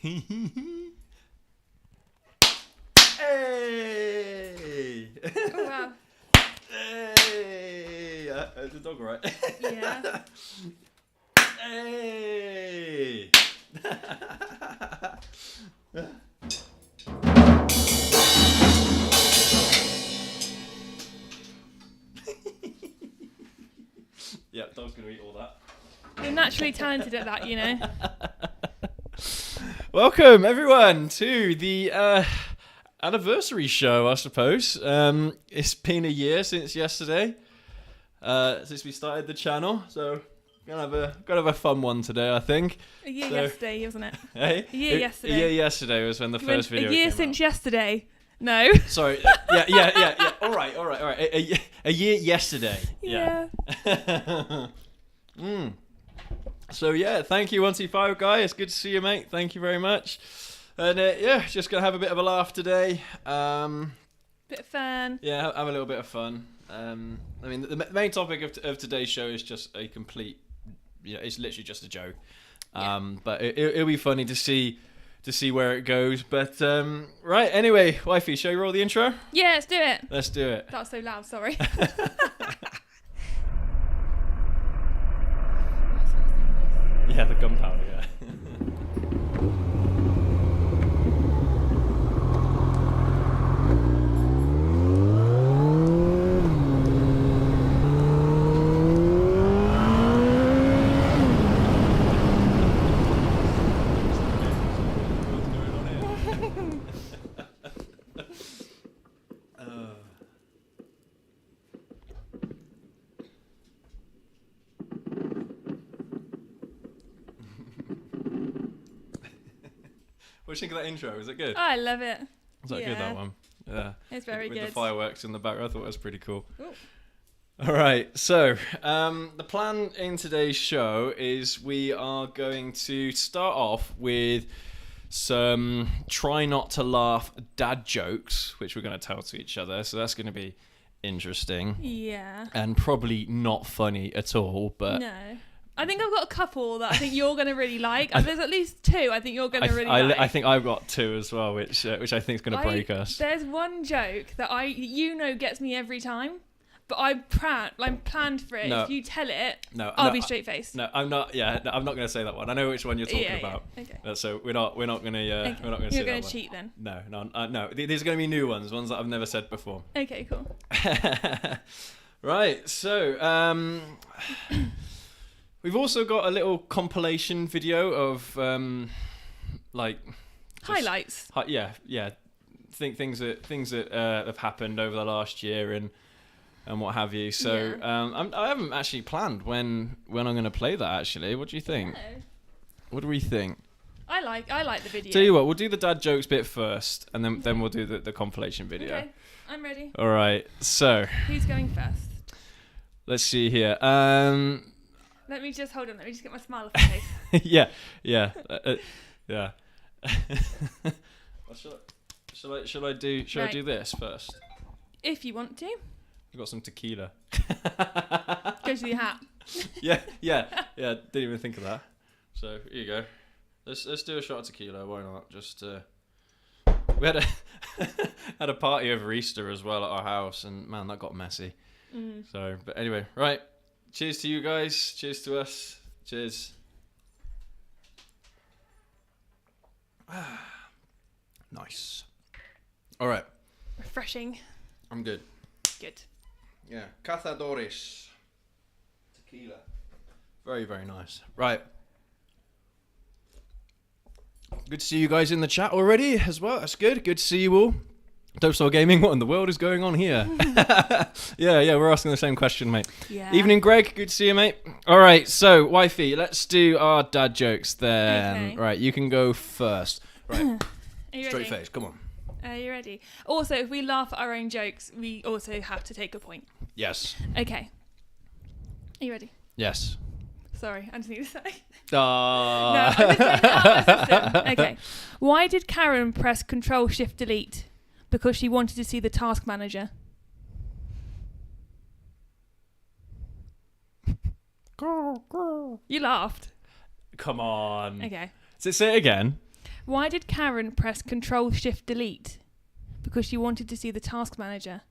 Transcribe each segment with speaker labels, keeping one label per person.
Speaker 1: Hey!
Speaker 2: Oh, wow.
Speaker 1: Hey! Is the dog right?
Speaker 2: Yeah.
Speaker 1: Hey! Yeah, dog's gonna eat all that.
Speaker 2: You're naturally talented at that, you know.
Speaker 1: Welcome everyone to the anniversary show, I suppose. It's been a year since yesterday, since we started the channel, so gonna have a fun one today, I think.
Speaker 2: A year yesterday, wasn't it?
Speaker 1: Hey,
Speaker 2: A year yesterday.
Speaker 1: A year yesterday was when the first video
Speaker 2: A year
Speaker 1: came
Speaker 2: since
Speaker 1: out.
Speaker 2: yesterday. No.
Speaker 1: Sorry. Yeah. All right. A year yesterday.
Speaker 2: Yeah.
Speaker 1: So yeah, thank you 125 guy. It's good to see you, mate. Thank you very much. And yeah, just gonna have a bit of a laugh today.
Speaker 2: Bit of fun.
Speaker 1: Yeah, have a little bit of fun. I mean, the main topic of today's show is just a complete, it's literally just a joke. But it'll be funny to see where it goes. But right, anyway, wifey, shall we roll the intro?
Speaker 2: Yeah, let's do it.
Speaker 1: Let's do it.
Speaker 2: That was so loud, sorry.
Speaker 1: Yeah, the gunpowder, yeah. What do you think of that intro? Was it good?
Speaker 2: Oh, I love it.
Speaker 1: Was that good, that one? Yeah.
Speaker 2: It's very
Speaker 1: With
Speaker 2: good.
Speaker 1: the fireworks in the background, I thought it was pretty cool.
Speaker 2: Ooh.
Speaker 1: All right, so the plan in today's show is we are going to start off with some try not to laugh dad jokes, which we're going to tell to each other. So that's going to be interesting.
Speaker 2: Yeah.
Speaker 1: And probably not funny at all, but...
Speaker 2: No. I think I've got a couple that I think you're going to really like. There's at least two I think you're going to really like.
Speaker 1: I think I've got two as well, which I think is going to break us.
Speaker 2: There's one joke that gets me every time, but I'm planned for it.
Speaker 1: No.
Speaker 2: If you tell it,
Speaker 1: No,
Speaker 2: I'll be straight faced.
Speaker 1: No, I'm not. Yeah, no, I'm not going to say that one. I know which one you're talking about.
Speaker 2: Okay.
Speaker 1: So we're not going to.
Speaker 2: Okay.
Speaker 1: We're not going to.
Speaker 2: You're going to cheat then.
Speaker 1: No. No. These are going to be new ones that I've never said before.
Speaker 2: Okay, cool.
Speaker 1: Right. So we've also got a little compilation video of like
Speaker 2: highlights.
Speaker 1: Yeah. Things that have happened over the last year and what have you. So I haven't actually planned when I'm going to play that. Actually, what do you think?
Speaker 2: No.
Speaker 1: What do we think?
Speaker 2: I like the video.
Speaker 1: Tell you what, we'll do the dad jokes bit first, and then we'll do the compilation video.
Speaker 2: Okay, I'm ready.
Speaker 1: All right. So
Speaker 2: Who's going first?
Speaker 1: let's see here.
Speaker 2: Let me just hold on. Let me just get my smile off my face.
Speaker 1: yeah. Yeah. Shall I do this first?
Speaker 2: If you want to.
Speaker 1: I've got some tequila.
Speaker 2: Go to your hat.
Speaker 1: Yeah. Didn't even think of that. So here you go. Let's do a shot of tequila. Why not? Just we had a party over Easter as well at our house, and man, that got messy. So, but anyway, right. Cheers to you guys. Cheers to us. Cheers. Nice. All right.
Speaker 2: Refreshing.
Speaker 1: I'm good.
Speaker 2: Good.
Speaker 1: Yeah. Cazadores. Tequila. Very, very nice. Right. Good to see you guys in the chat already as well. That's good. Good to see you all. Dope Soul Gaming, what in the world is going on here? Yeah, we're asking the same question, mate.
Speaker 2: Yeah.
Speaker 1: Evening, Greg. Good to see you, mate. All right, so, wifey, let's do our dad jokes then.
Speaker 2: Okay.
Speaker 1: Right, you can go first. Right,
Speaker 2: Are you
Speaker 1: straight
Speaker 2: ready?
Speaker 1: face, come on.
Speaker 2: Are you ready? Also, if we laugh at our own jokes, we also have to take a point.
Speaker 1: Yes.
Speaker 2: Okay. Are you ready?
Speaker 1: Yes.
Speaker 2: Sorry, I just need to say.
Speaker 1: No,
Speaker 2: No, I'm just making it out of my system. Okay. Why did Karen press Control-Shift-Delete? Because she wanted to see the task manager. You laughed.
Speaker 1: Come on.
Speaker 2: Okay.
Speaker 1: Say it again.
Speaker 2: Why did Karen press Control-Shift-Delete? Because she wanted to see the task manager.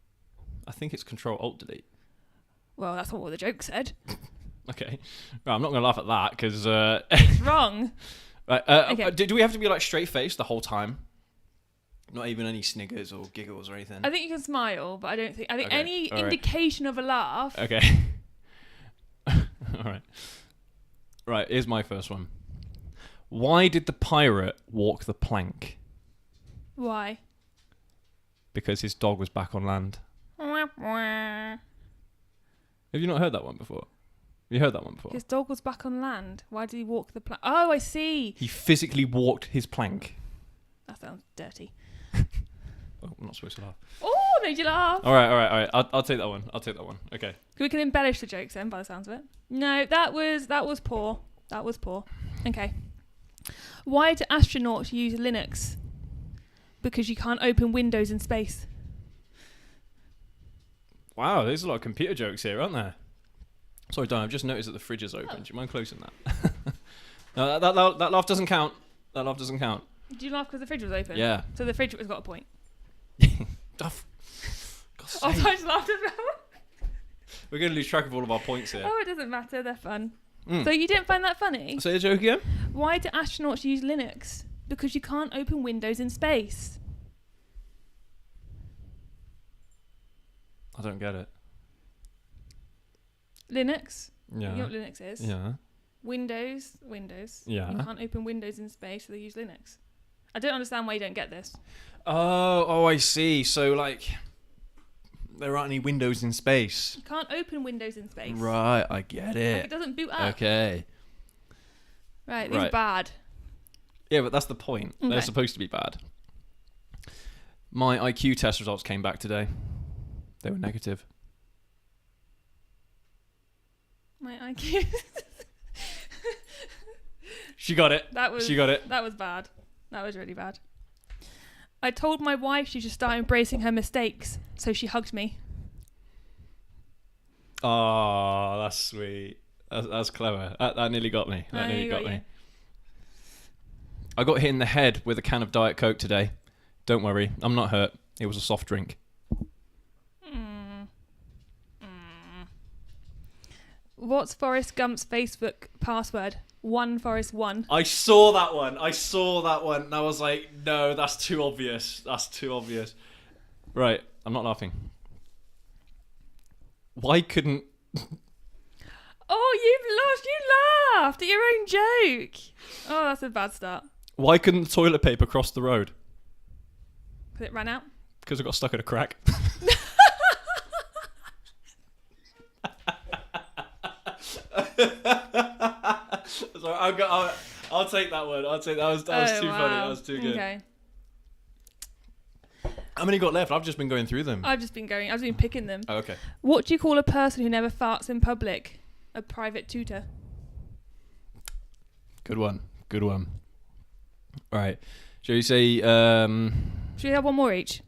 Speaker 1: I think it's Control-Alt-Delete.
Speaker 2: Well, that's not what the joke said.
Speaker 1: Okay. Well, I'm not going to laugh at that because...
Speaker 2: It's wrong.
Speaker 1: Right,
Speaker 2: Okay.
Speaker 1: Do we have to be like straight-faced the whole time? Not even any sniggers or giggles or anything?
Speaker 2: I think you can smile, but I don't think... I think
Speaker 1: Okay,
Speaker 2: any
Speaker 1: all right.
Speaker 2: indication of a laugh...
Speaker 1: Okay. All right. Right, here's my first one. Why did the pirate walk the plank?
Speaker 2: Why?
Speaker 1: Because his dog was back on land. Have you not heard that one before? You heard that one before?
Speaker 2: His dog was back on land. Why did he walk the plank? Oh, I see.
Speaker 1: He physically walked his plank.
Speaker 2: That sounds dirty.
Speaker 1: Oh, I'm not supposed to laugh.
Speaker 2: Oh, made you laugh.
Speaker 1: All right. I'll take that one. Okay.
Speaker 2: We can embellish the jokes then, by the sounds of it. No, that was poor. That was poor. Okay. Why do astronauts use Linux? Because you can't open Windows in space.
Speaker 1: Wow, there's a lot of computer jokes here, aren't there? Sorry, Don, I've just noticed that the fridge is open.
Speaker 2: Oh.
Speaker 1: Do you mind closing that? No, that laugh doesn't count. That laugh doesn't count.
Speaker 2: Did you laugh because the fridge was open?
Speaker 1: Yeah.
Speaker 2: So the fridge has got a point.
Speaker 1: God's
Speaker 2: Oh,
Speaker 1: sake.
Speaker 2: I just laughed as well.
Speaker 1: We're going to lose track of all of our points here.
Speaker 2: Oh, it doesn't matter. They're fun.
Speaker 1: Mm.
Speaker 2: So you didn't find that funny?
Speaker 1: Say the joke again?
Speaker 2: Why do astronauts use Linux? Because you can't open Windows in space.
Speaker 1: I don't get it.
Speaker 2: Linux?
Speaker 1: Yeah.
Speaker 2: You know what Linux is?
Speaker 1: Yeah.
Speaker 2: Windows.
Speaker 1: Yeah.
Speaker 2: You can't open Windows in space, so they use Linux. I don't understand why you don't get this.
Speaker 1: Oh, I see. So, like, there aren't any windows in space.
Speaker 2: You can't open Windows in space.
Speaker 1: Right, I get
Speaker 2: Like,
Speaker 1: it.
Speaker 2: it doesn't boot up.
Speaker 1: Okay.
Speaker 2: Right, these are
Speaker 1: Right.
Speaker 2: bad.
Speaker 1: Yeah, but that's the point.
Speaker 2: Okay.
Speaker 1: They're supposed to be bad. My IQ test results came back today. They were negative.
Speaker 2: My IQ.
Speaker 1: She got it. She got it.
Speaker 2: That was bad. That was really bad. I told my wife she should start embracing her mistakes, so she hugged me.
Speaker 1: Oh, that's sweet. That's clever. That nearly got me. That nearly got me.
Speaker 2: You.
Speaker 1: I got hit in the head with a can of Diet Coke today. Don't worry, I'm not hurt. It was a soft drink.
Speaker 2: What's Forrest Gump's Facebook password? 1Forrest1.
Speaker 1: I saw that one. And I was like, no, that's too obvious. Right, I'm not laughing. Why couldn't...
Speaker 2: Oh, you laughed at your own joke. Oh, that's a bad start.
Speaker 1: Why couldn't the toilet paper cross the road?
Speaker 2: Because it ran out.
Speaker 1: Because it got stuck in a crack. Sorry, I'll take that one. That was too funny. That was too good.
Speaker 2: Okay.
Speaker 1: How many got left? I've just been going through them.
Speaker 2: I've been picking them.
Speaker 1: Oh, okay.
Speaker 2: What do you call a person who never farts in public? A private tutor.
Speaker 1: Good one. All right. Shall we say
Speaker 2: Should we have one more each?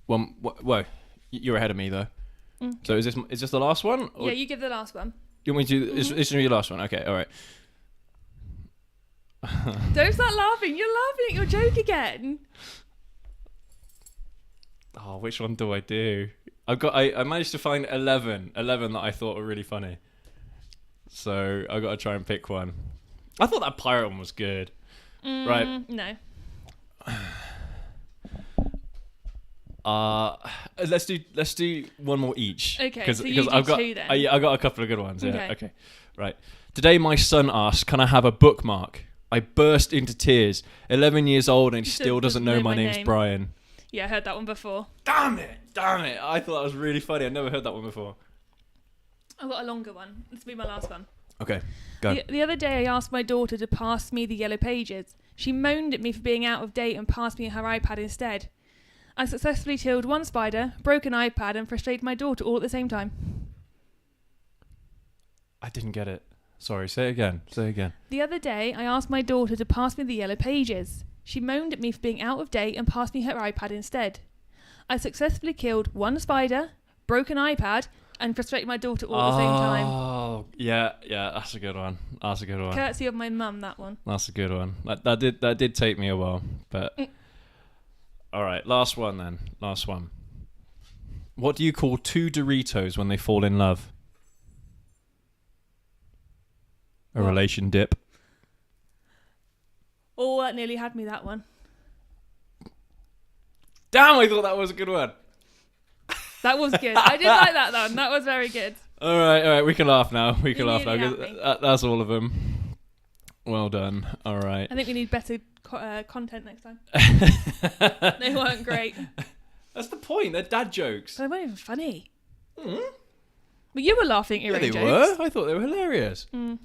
Speaker 1: one? Whoa, you're ahead of me though.
Speaker 2: Okay.
Speaker 1: So is this the last one? Or
Speaker 2: Yeah, you give the last one.
Speaker 1: you want me to? This is your last one. Okay. All right.
Speaker 2: Don't start laughing. You're laughing at your joke again.
Speaker 1: Oh, which one do I do? I managed to find 11 that I thought were really funny. So I got to try and pick one. I thought that pirate one was good. Right.
Speaker 2: No.
Speaker 1: Let's do one more each.
Speaker 2: Okay, so you do
Speaker 1: I've got
Speaker 2: two then.
Speaker 1: I got a couple of good ones. Yeah.
Speaker 2: Okay.
Speaker 1: Okay. Right. Today my son asked, "Can I have a bookmark?" I burst into tears. 11 years old and he still doesn't know my name's
Speaker 2: name.
Speaker 1: Brian.
Speaker 2: Yeah, I heard that one before.
Speaker 1: Damn it! I thought that was really funny. I'd never heard that one before.
Speaker 2: I've got a longer one. This will be my last one.
Speaker 1: Okay, go.
Speaker 2: The other day I asked my daughter to pass me the yellow pages. She moaned at me for being out of date and passed me her iPad instead. I successfully killed one spider, broke an iPad and frustrated my daughter all at the same time.
Speaker 1: I didn't get it. Sorry, say it again.
Speaker 2: The other day I asked my daughter to pass me the yellow pages. She moaned at me for being out of date and passed me her iPad instead. I successfully killed one spider, broke an iPad and frustrate my daughter all at the same time.
Speaker 1: Oh, yeah, that's a good one. That's a good one.
Speaker 2: Courtesy of my mum, that one.
Speaker 1: That's a good one. That did take me a while, but all right, last one then. Last one. What do you call two Doritos when they fall in love? A
Speaker 2: What?
Speaker 1: relation dip.
Speaker 2: Oh, that nearly had me, that one.
Speaker 1: Damn, I thought that was a good one.
Speaker 2: That was good. I did like that one. That was very good.
Speaker 1: All right, we can laugh now. We can
Speaker 2: You
Speaker 1: laugh now.
Speaker 2: nearly
Speaker 1: 'Cause
Speaker 2: had me.
Speaker 1: that's all of them. Well done. All right.
Speaker 2: I think we need better content next time. They weren't great.
Speaker 1: That's the point. They're dad jokes.
Speaker 2: They weren't even funny.
Speaker 1: Mm.
Speaker 2: But you were laughing at your
Speaker 1: Yeah,
Speaker 2: own
Speaker 1: they
Speaker 2: jokes.
Speaker 1: were. I thought they were hilarious.
Speaker 2: Mm.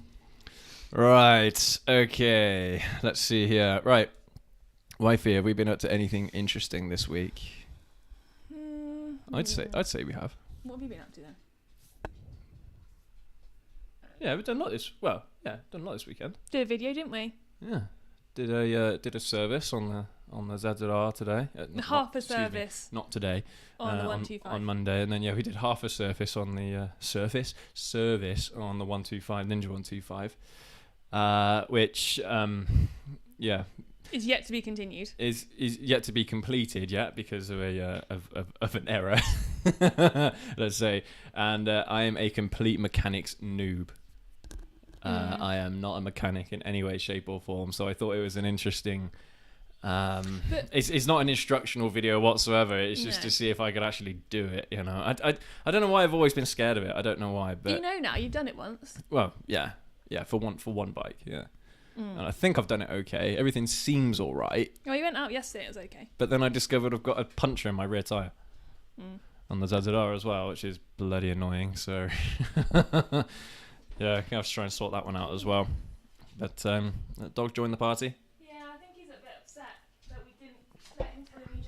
Speaker 1: Right. Okay. Let's see here. Right. Wifey, have we been up to anything interesting this week? I'd say we have.
Speaker 2: What have you been up to then?
Speaker 1: Yeah, we've done a lot this. Well, yeah, done a lot this weekend.
Speaker 2: Did a video, didn't we?
Speaker 1: Yeah. Did a service on the ZZR today.
Speaker 2: Half a service
Speaker 1: Not today.
Speaker 2: on the 125.
Speaker 1: On Monday, and then we did half a service on the service on the 125 Ninja 125, which
Speaker 2: Is yet to be continued.
Speaker 1: is yet to be completed yet because of a of an error, let's say. And I am a complete mechanics noob. I am not a mechanic in any way, shape, or form. So I thought it was an interesting. It's not an instructional video whatsoever. It's just to see if I could actually do it. You know, I don't know why I've always been scared of it. I don't know why, but
Speaker 2: You know now. You've done it once.
Speaker 1: well, yeah, for one bike, yeah. And I think I've done it okay. Everything seems all right.
Speaker 2: Oh, you went out yesterday. It was okay.
Speaker 1: But then I discovered I've got a puncture in my rear tyre on the ZZR as well, which is bloody annoying. So, yeah, I have to try and sort that one out as well. But that dog joined the party.
Speaker 2: Yeah, I think he's a bit upset that we didn't let him tell any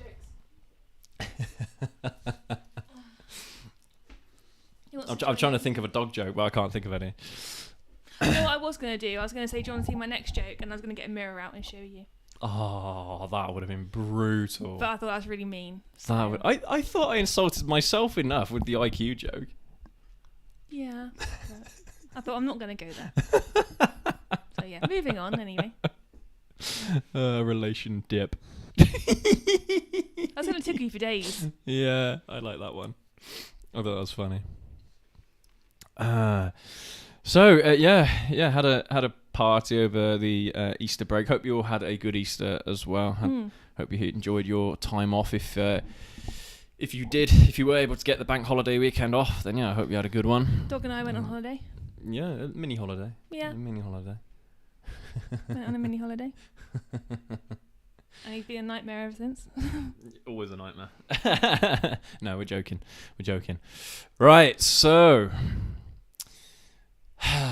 Speaker 2: jokes.
Speaker 1: I'm trying to think of a dog joke, but I can't think of any.
Speaker 2: You know what I was going to do? I was going to say, do you want to see my next joke? And I was going to get a mirror out and show you.
Speaker 1: Oh, that would have been brutal.
Speaker 2: But I thought that was really mean.
Speaker 1: That would. I thought I insulted myself enough with the IQ joke.
Speaker 2: Yeah. I thought I'm not going to go there. So yeah, moving on anyway.
Speaker 1: Relation dip.
Speaker 2: That's going to tickle you for days.
Speaker 1: Yeah, I like that one. I thought that was funny. Had a party over the Easter break. Hope you all had a good Easter as well. Hope you enjoyed your time off. If you were able to get the bank holiday weekend off, then I hope you had a good one.
Speaker 2: Dog and I went on holiday.
Speaker 1: Yeah, a mini holiday.
Speaker 2: Yeah.
Speaker 1: A mini holiday.
Speaker 2: Went on a mini holiday. And he's been a nightmare ever since.
Speaker 1: Always a nightmare. No, we're joking. Right, so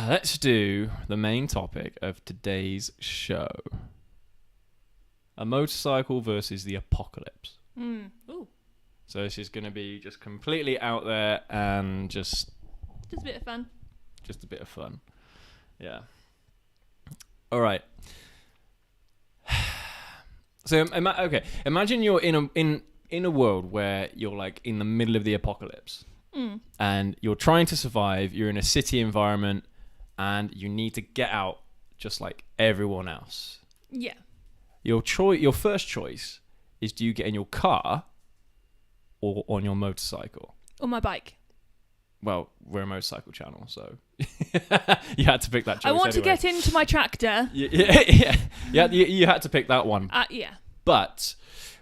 Speaker 1: let's do the main topic of today's show. A motorcycle versus the apocalypse.
Speaker 2: Ooh.
Speaker 1: So this is going to be just completely out there and just
Speaker 2: a bit of fun.
Speaker 1: Just a bit of fun. Yeah. All right. So imagine you're in a world where you're like in the middle of the apocalypse. And you're trying to survive. You're in a city environment and you need to get out just like everyone else.
Speaker 2: Yeah.
Speaker 1: Your first choice is, do you get in your car or on your motorcycle?
Speaker 2: On my bike.
Speaker 1: Well, we're a motorcycle channel, so you had to pick that choice.
Speaker 2: I want to get into my tractor.
Speaker 1: Yeah. You had to pick that one.
Speaker 2: Yeah.
Speaker 1: But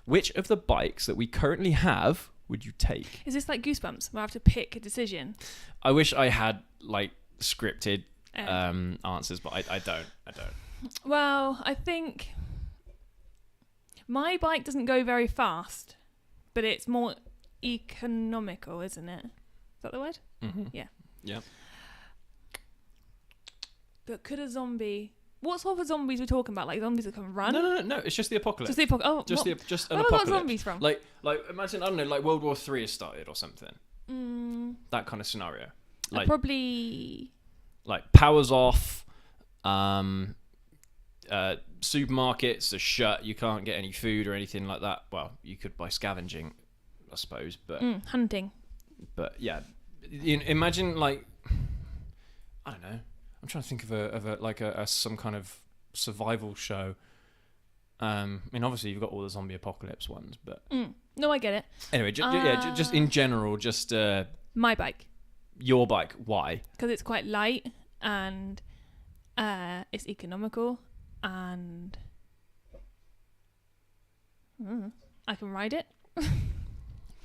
Speaker 1: which of the bikes that we currently have would you take?
Speaker 2: Is this like Goosebumps where I have to pick a decision?
Speaker 1: I wish I had like scripted answers, but I don't.
Speaker 2: Well, I think my bike doesn't go very fast, but it's more economical, isn't it? Is that the word?
Speaker 1: Mm-hmm.
Speaker 2: Yeah.
Speaker 1: Yeah.
Speaker 2: But could a zombie... What sort of zombies we're talking about? Like zombies that can run?
Speaker 1: No. It's just the apocalypse.
Speaker 2: Just the apocalypse.
Speaker 1: Just an
Speaker 2: Where have I
Speaker 1: apocalypse.
Speaker 2: got zombies from?
Speaker 1: Like imagine, I don't know, like World War III has started or something. That kind of scenario. Like
Speaker 2: probably
Speaker 1: like powers off. Supermarkets are shut. You can't get any food or anything like that. Well, you could by scavenging, I suppose. But
Speaker 2: hunting.
Speaker 1: But yeah, imagine like, I don't know. I'm trying to think of a some kind of survival show. I mean, obviously you've got all the zombie apocalypse ones, but
Speaker 2: no, I get it.
Speaker 1: Anyway, just in general, just
Speaker 2: my bike.
Speaker 1: Your bike. Why?
Speaker 2: Because it's quite light and it's economical and I can ride it.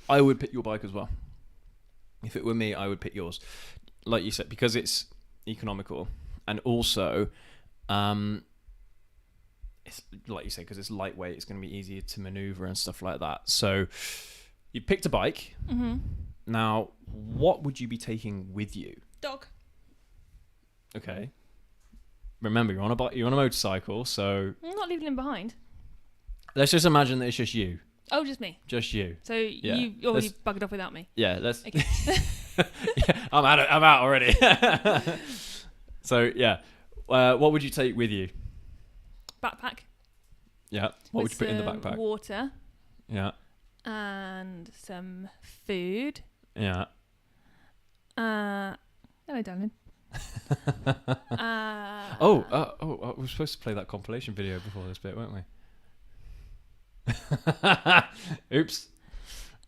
Speaker 1: I would pick your bike as well. If it were me, I would pick yours. Like you said, because it's economical and also, it's like you said, because it's lightweight, it's going to be easier to maneuver and stuff like that. So you picked a bike.
Speaker 2: Mm-hmm.
Speaker 1: Now, what would you be taking with you?
Speaker 2: Dog.
Speaker 1: Okay. Remember, you're on a bike, you're on a motorcycle, so
Speaker 2: I'm not leaving him behind.
Speaker 1: let's just imagine that it's just you.
Speaker 2: Oh, just me.
Speaker 1: Just you.
Speaker 2: So you already buggered off without me.
Speaker 1: Yeah, let's.
Speaker 2: Okay.
Speaker 1: Yeah, I'm out already. So yeah, what would you take with you?
Speaker 2: Backpack.
Speaker 1: Yeah. What would you put in the backpack?
Speaker 2: Water.
Speaker 1: Yeah.
Speaker 2: And some food.
Speaker 1: Yeah.
Speaker 2: Hello, darling.
Speaker 1: We were supposed to play that compilation video before this bit, weren't we? Oops.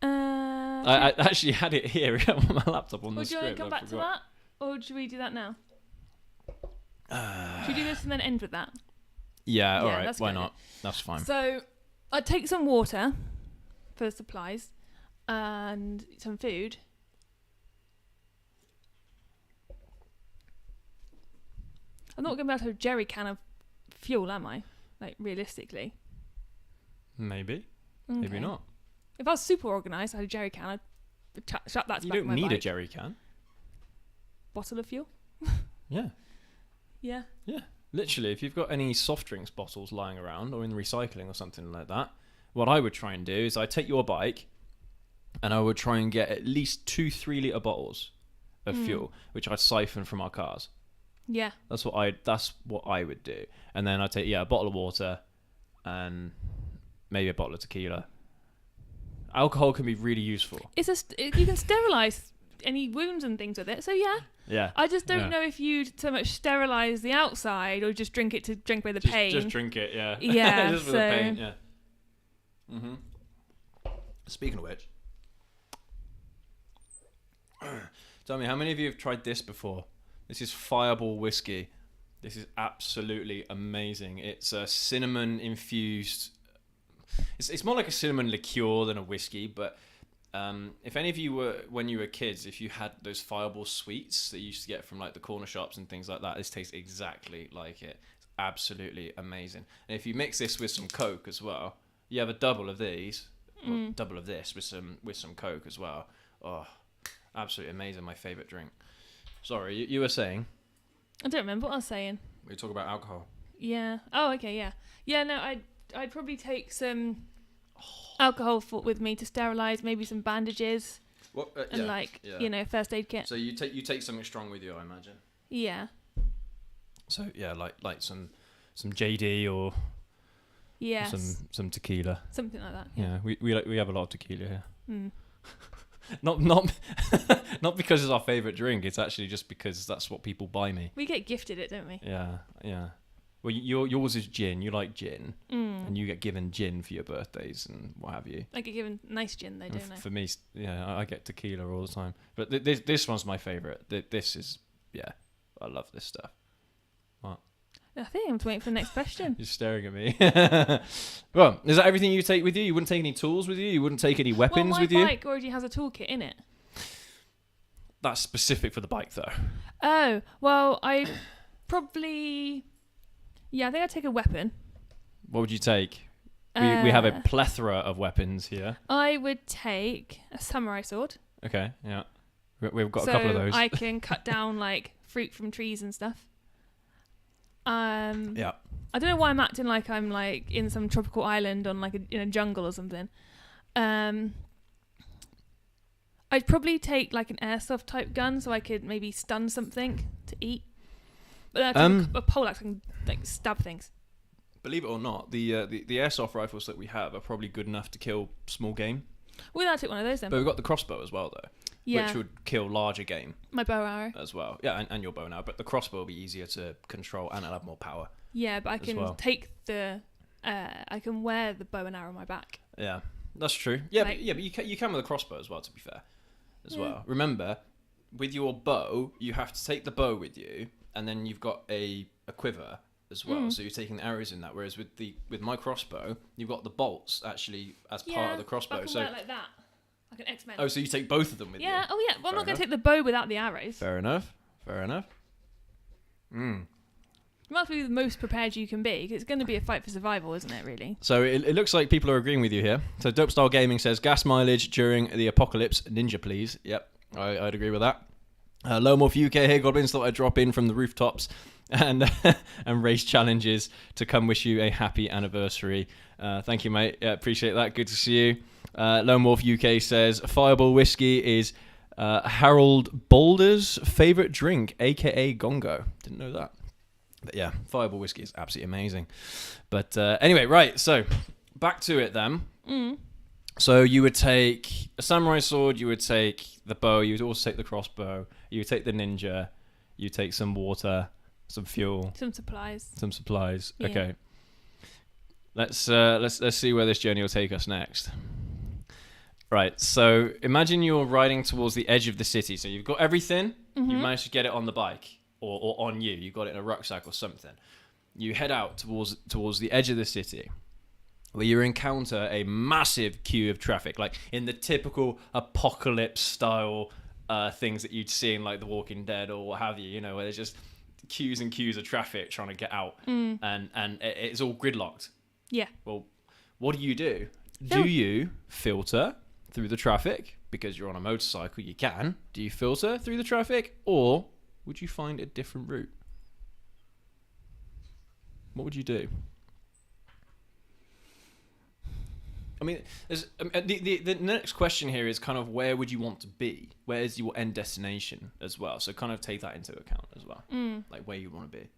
Speaker 1: I actually had it here on my laptop on the script.
Speaker 2: Do you want to come back to that? Or should we do that now? Should we do this and then end with that?
Speaker 1: Yeah, alright. Why not? That's fine.
Speaker 2: So, I'd take some water for supplies and some food. I'm not going to have a jerry can of fuel, am I? Like, realistically.
Speaker 1: Maybe.
Speaker 2: Okay.
Speaker 1: Maybe not.
Speaker 2: If I was super organised, I had a jerry can, I'd shut that to
Speaker 1: You
Speaker 2: back of
Speaker 1: don't
Speaker 2: my
Speaker 1: need
Speaker 2: bike.
Speaker 1: a jerry can.
Speaker 2: Bottle of fuel?
Speaker 1: Yeah.
Speaker 2: Yeah.
Speaker 1: Yeah. Literally, if you've got any soft drinks bottles lying around or in recycling or something like that, what I would try and do is I'd take your bike and I would try and get at least 2 3-litre bottles of fuel, which I'd siphon from our cars.
Speaker 2: Yeah.
Speaker 1: That's what I would do. And then I'd take a bottle of water and maybe a bottle of tequila. Alcohol can be really useful.
Speaker 2: You can sterilise any wounds and things with it, so yeah.
Speaker 1: Yeah.
Speaker 2: I just don't know if you'd so much sterilise the outside or just drink it to drink away the pain.
Speaker 1: Just drink it, yeah.
Speaker 2: Yeah.
Speaker 1: Just for the pain, yeah. Mm-hmm. Speaking of which, tell me, how many of you have tried this before? This is Fireball whiskey. This is absolutely amazing. It's a cinnamon infused. It's more like a cinnamon liqueur than a whiskey, but if any of you were, when you were kids, if you had those Fireball sweets that you used to get from like the corner shops and things like that, this tastes exactly like it. It's absolutely amazing. And if you mix this with some Coke as well, you have a double of these, or double of this with some Coke as well. Oh, absolutely amazing. My favourite drink. Sorry, you were saying?
Speaker 2: I don't remember what I was saying.
Speaker 1: We talk about alcohol.
Speaker 2: Yeah. Oh, okay, yeah. Yeah, no, I'd probably take some alcohol with me to sterilise, maybe some bandages, and first aid kit.
Speaker 1: So you take something strong with you, I imagine.
Speaker 2: Yeah.
Speaker 1: So yeah, like some JD or some tequila.
Speaker 2: Something like that.
Speaker 1: Yeah, we have a lot of tequila here.
Speaker 2: Mm.
Speaker 1: Not because it's our favourite drink. It's actually just because that's what people buy me.
Speaker 2: We get gifted it, don't we?
Speaker 1: Yeah. Well, yours is gin. You like gin, and you get given gin for your birthdays and what have you.
Speaker 2: I get given nice gin, though, don't I?
Speaker 1: For me, yeah, I get tequila all the time. But this one's my favourite. This is, I love this stuff. What?
Speaker 2: I think I'm waiting for the next question.
Speaker 1: You're staring at me. Well, is that everything you take with you? You wouldn't take any tools with you? You wouldn't take any weapons with you?
Speaker 2: My bike already has a toolkit in it.
Speaker 1: That's specific for the bike, though.
Speaker 2: Oh, well, I probably... Yeah, I think I'd take a weapon.
Speaker 1: What would you take? We have a plethora of weapons here.
Speaker 2: I would take a samurai sword.
Speaker 1: Okay, yeah. We've got a couple of those.
Speaker 2: So I can cut down, like, fruit from trees and stuff.
Speaker 1: Yeah.
Speaker 2: I don't know why I'm acting like I'm, like, in some tropical island on, like, in a jungle or something. I'd probably take, like, an airsoft type gun so I could maybe stun something to eat. But then I'd take a poleaxe and, like, stab things.
Speaker 1: Believe it or not, the airsoft rifles that we have are probably good enough to kill small game.
Speaker 2: Well, I'd take one of those then.
Speaker 1: But we've got the crossbow as well, though.
Speaker 2: Yeah.
Speaker 1: which would kill larger game
Speaker 2: My bow arrow.
Speaker 1: as well. Yeah, and your bow and arrow. But the crossbow will be easier to control, and it'll have more power.
Speaker 2: Yeah, but I
Speaker 1: as
Speaker 2: can
Speaker 1: well.
Speaker 2: take the. I can wear the bow and arrow on my back.
Speaker 1: Yeah, that's true. Yeah,
Speaker 2: Like-
Speaker 1: but you can with a crossbow as well. To be fair, as
Speaker 2: Yeah.
Speaker 1: well. Remember, with your bow, you have to take the bow with you, and then you've got a quiver as well. So you're taking the arrows in that. Whereas with my crossbow, you've got the bolts actually as part of the crossbow.
Speaker 2: I can
Speaker 1: So
Speaker 2: wear it like that, like an X-Men.
Speaker 1: so you take both of them with you.
Speaker 2: Yeah. Oh yeah. Well, I'm not
Speaker 1: Fair
Speaker 2: going to take the bow without the arrows.
Speaker 1: Fair enough.
Speaker 2: You must be the most prepared you can be. 'Cause it's going to be a fight for survival, isn't it? Really.
Speaker 1: So it looks like people are agreeing with you here. So Dope Style Gaming says gas mileage during the apocalypse. Ninja, please. Yep, I'd agree with that. Low Morph UK here. Goblins thought I'd drop in from the rooftops and and race challenges to come wish you a happy anniversary. Thank you, mate. Yeah, appreciate that. Good to see you. Low Morph UK says Fireball whiskey is Harold Boulder's favourite drink, aka Gongo. Didn't know that. But yeah, Fireball whiskey is absolutely amazing. But anyway, right, so back to it then. So you would take a samurai sword, you would take the bow, you would also take the crossbow, you would take the ninja, you take some water, some fuel,
Speaker 2: Some supplies.
Speaker 1: some supplies.
Speaker 2: Yeah.
Speaker 1: Okay. Let's see where this journey will take us next. Right, so imagine you're riding towards the edge of the city. So you've got everything, you've managed to get it on the bike. Or on you. You've got it in a rucksack or something. You head out towards the edge of the city, where you encounter a massive queue of traffic, like in the typical apocalypse style things that you'd see in like The Walking Dead or what have you. You know, where there's just queues and queues of traffic trying to get out, and it's all gridlocked.
Speaker 2: Yeah.
Speaker 1: Well, what do? Do you filter through the traffic because you're on a motorcycle? You can. Do you filter through the traffic, or would you find a different route? What would you do? I mean, the next question here is kind of where would you want to be? Where is your end destination as well? So kind of take that into account as well, like where you want to be.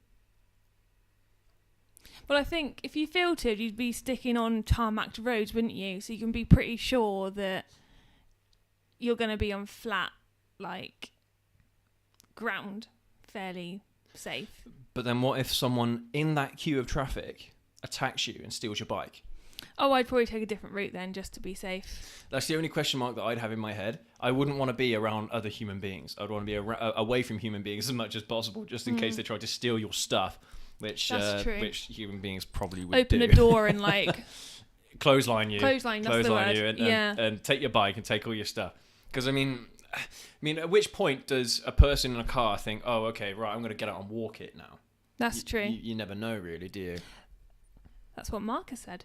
Speaker 2: Well, I think if you filtered, you'd be sticking on tarmacked roads, wouldn't you? So you can be pretty sure that you're going to be on flat, like, ground, fairly safe.
Speaker 1: But then what if someone in that queue of traffic attacks you and steals your bike?
Speaker 2: Oh, I'd probably take a different route then, just to be safe.
Speaker 1: That's the only question mark that I'd have in my head. I wouldn't want to be around other human beings. I'd want to be away from human beings as much as possible, just in case they try to steal your stuff, which human beings probably would
Speaker 2: Open
Speaker 1: do.
Speaker 2: a door and, like...
Speaker 1: Clothesline you.
Speaker 2: Clothesline, that's the word.
Speaker 1: you
Speaker 2: Yeah.
Speaker 1: and take your bike and take all your stuff. Because, I mean, at which point does a person in a car think, oh, okay, right, I'm going to get out and walk it now?
Speaker 2: That's true.
Speaker 1: You never know, really, do you?
Speaker 2: That's what Marcus said.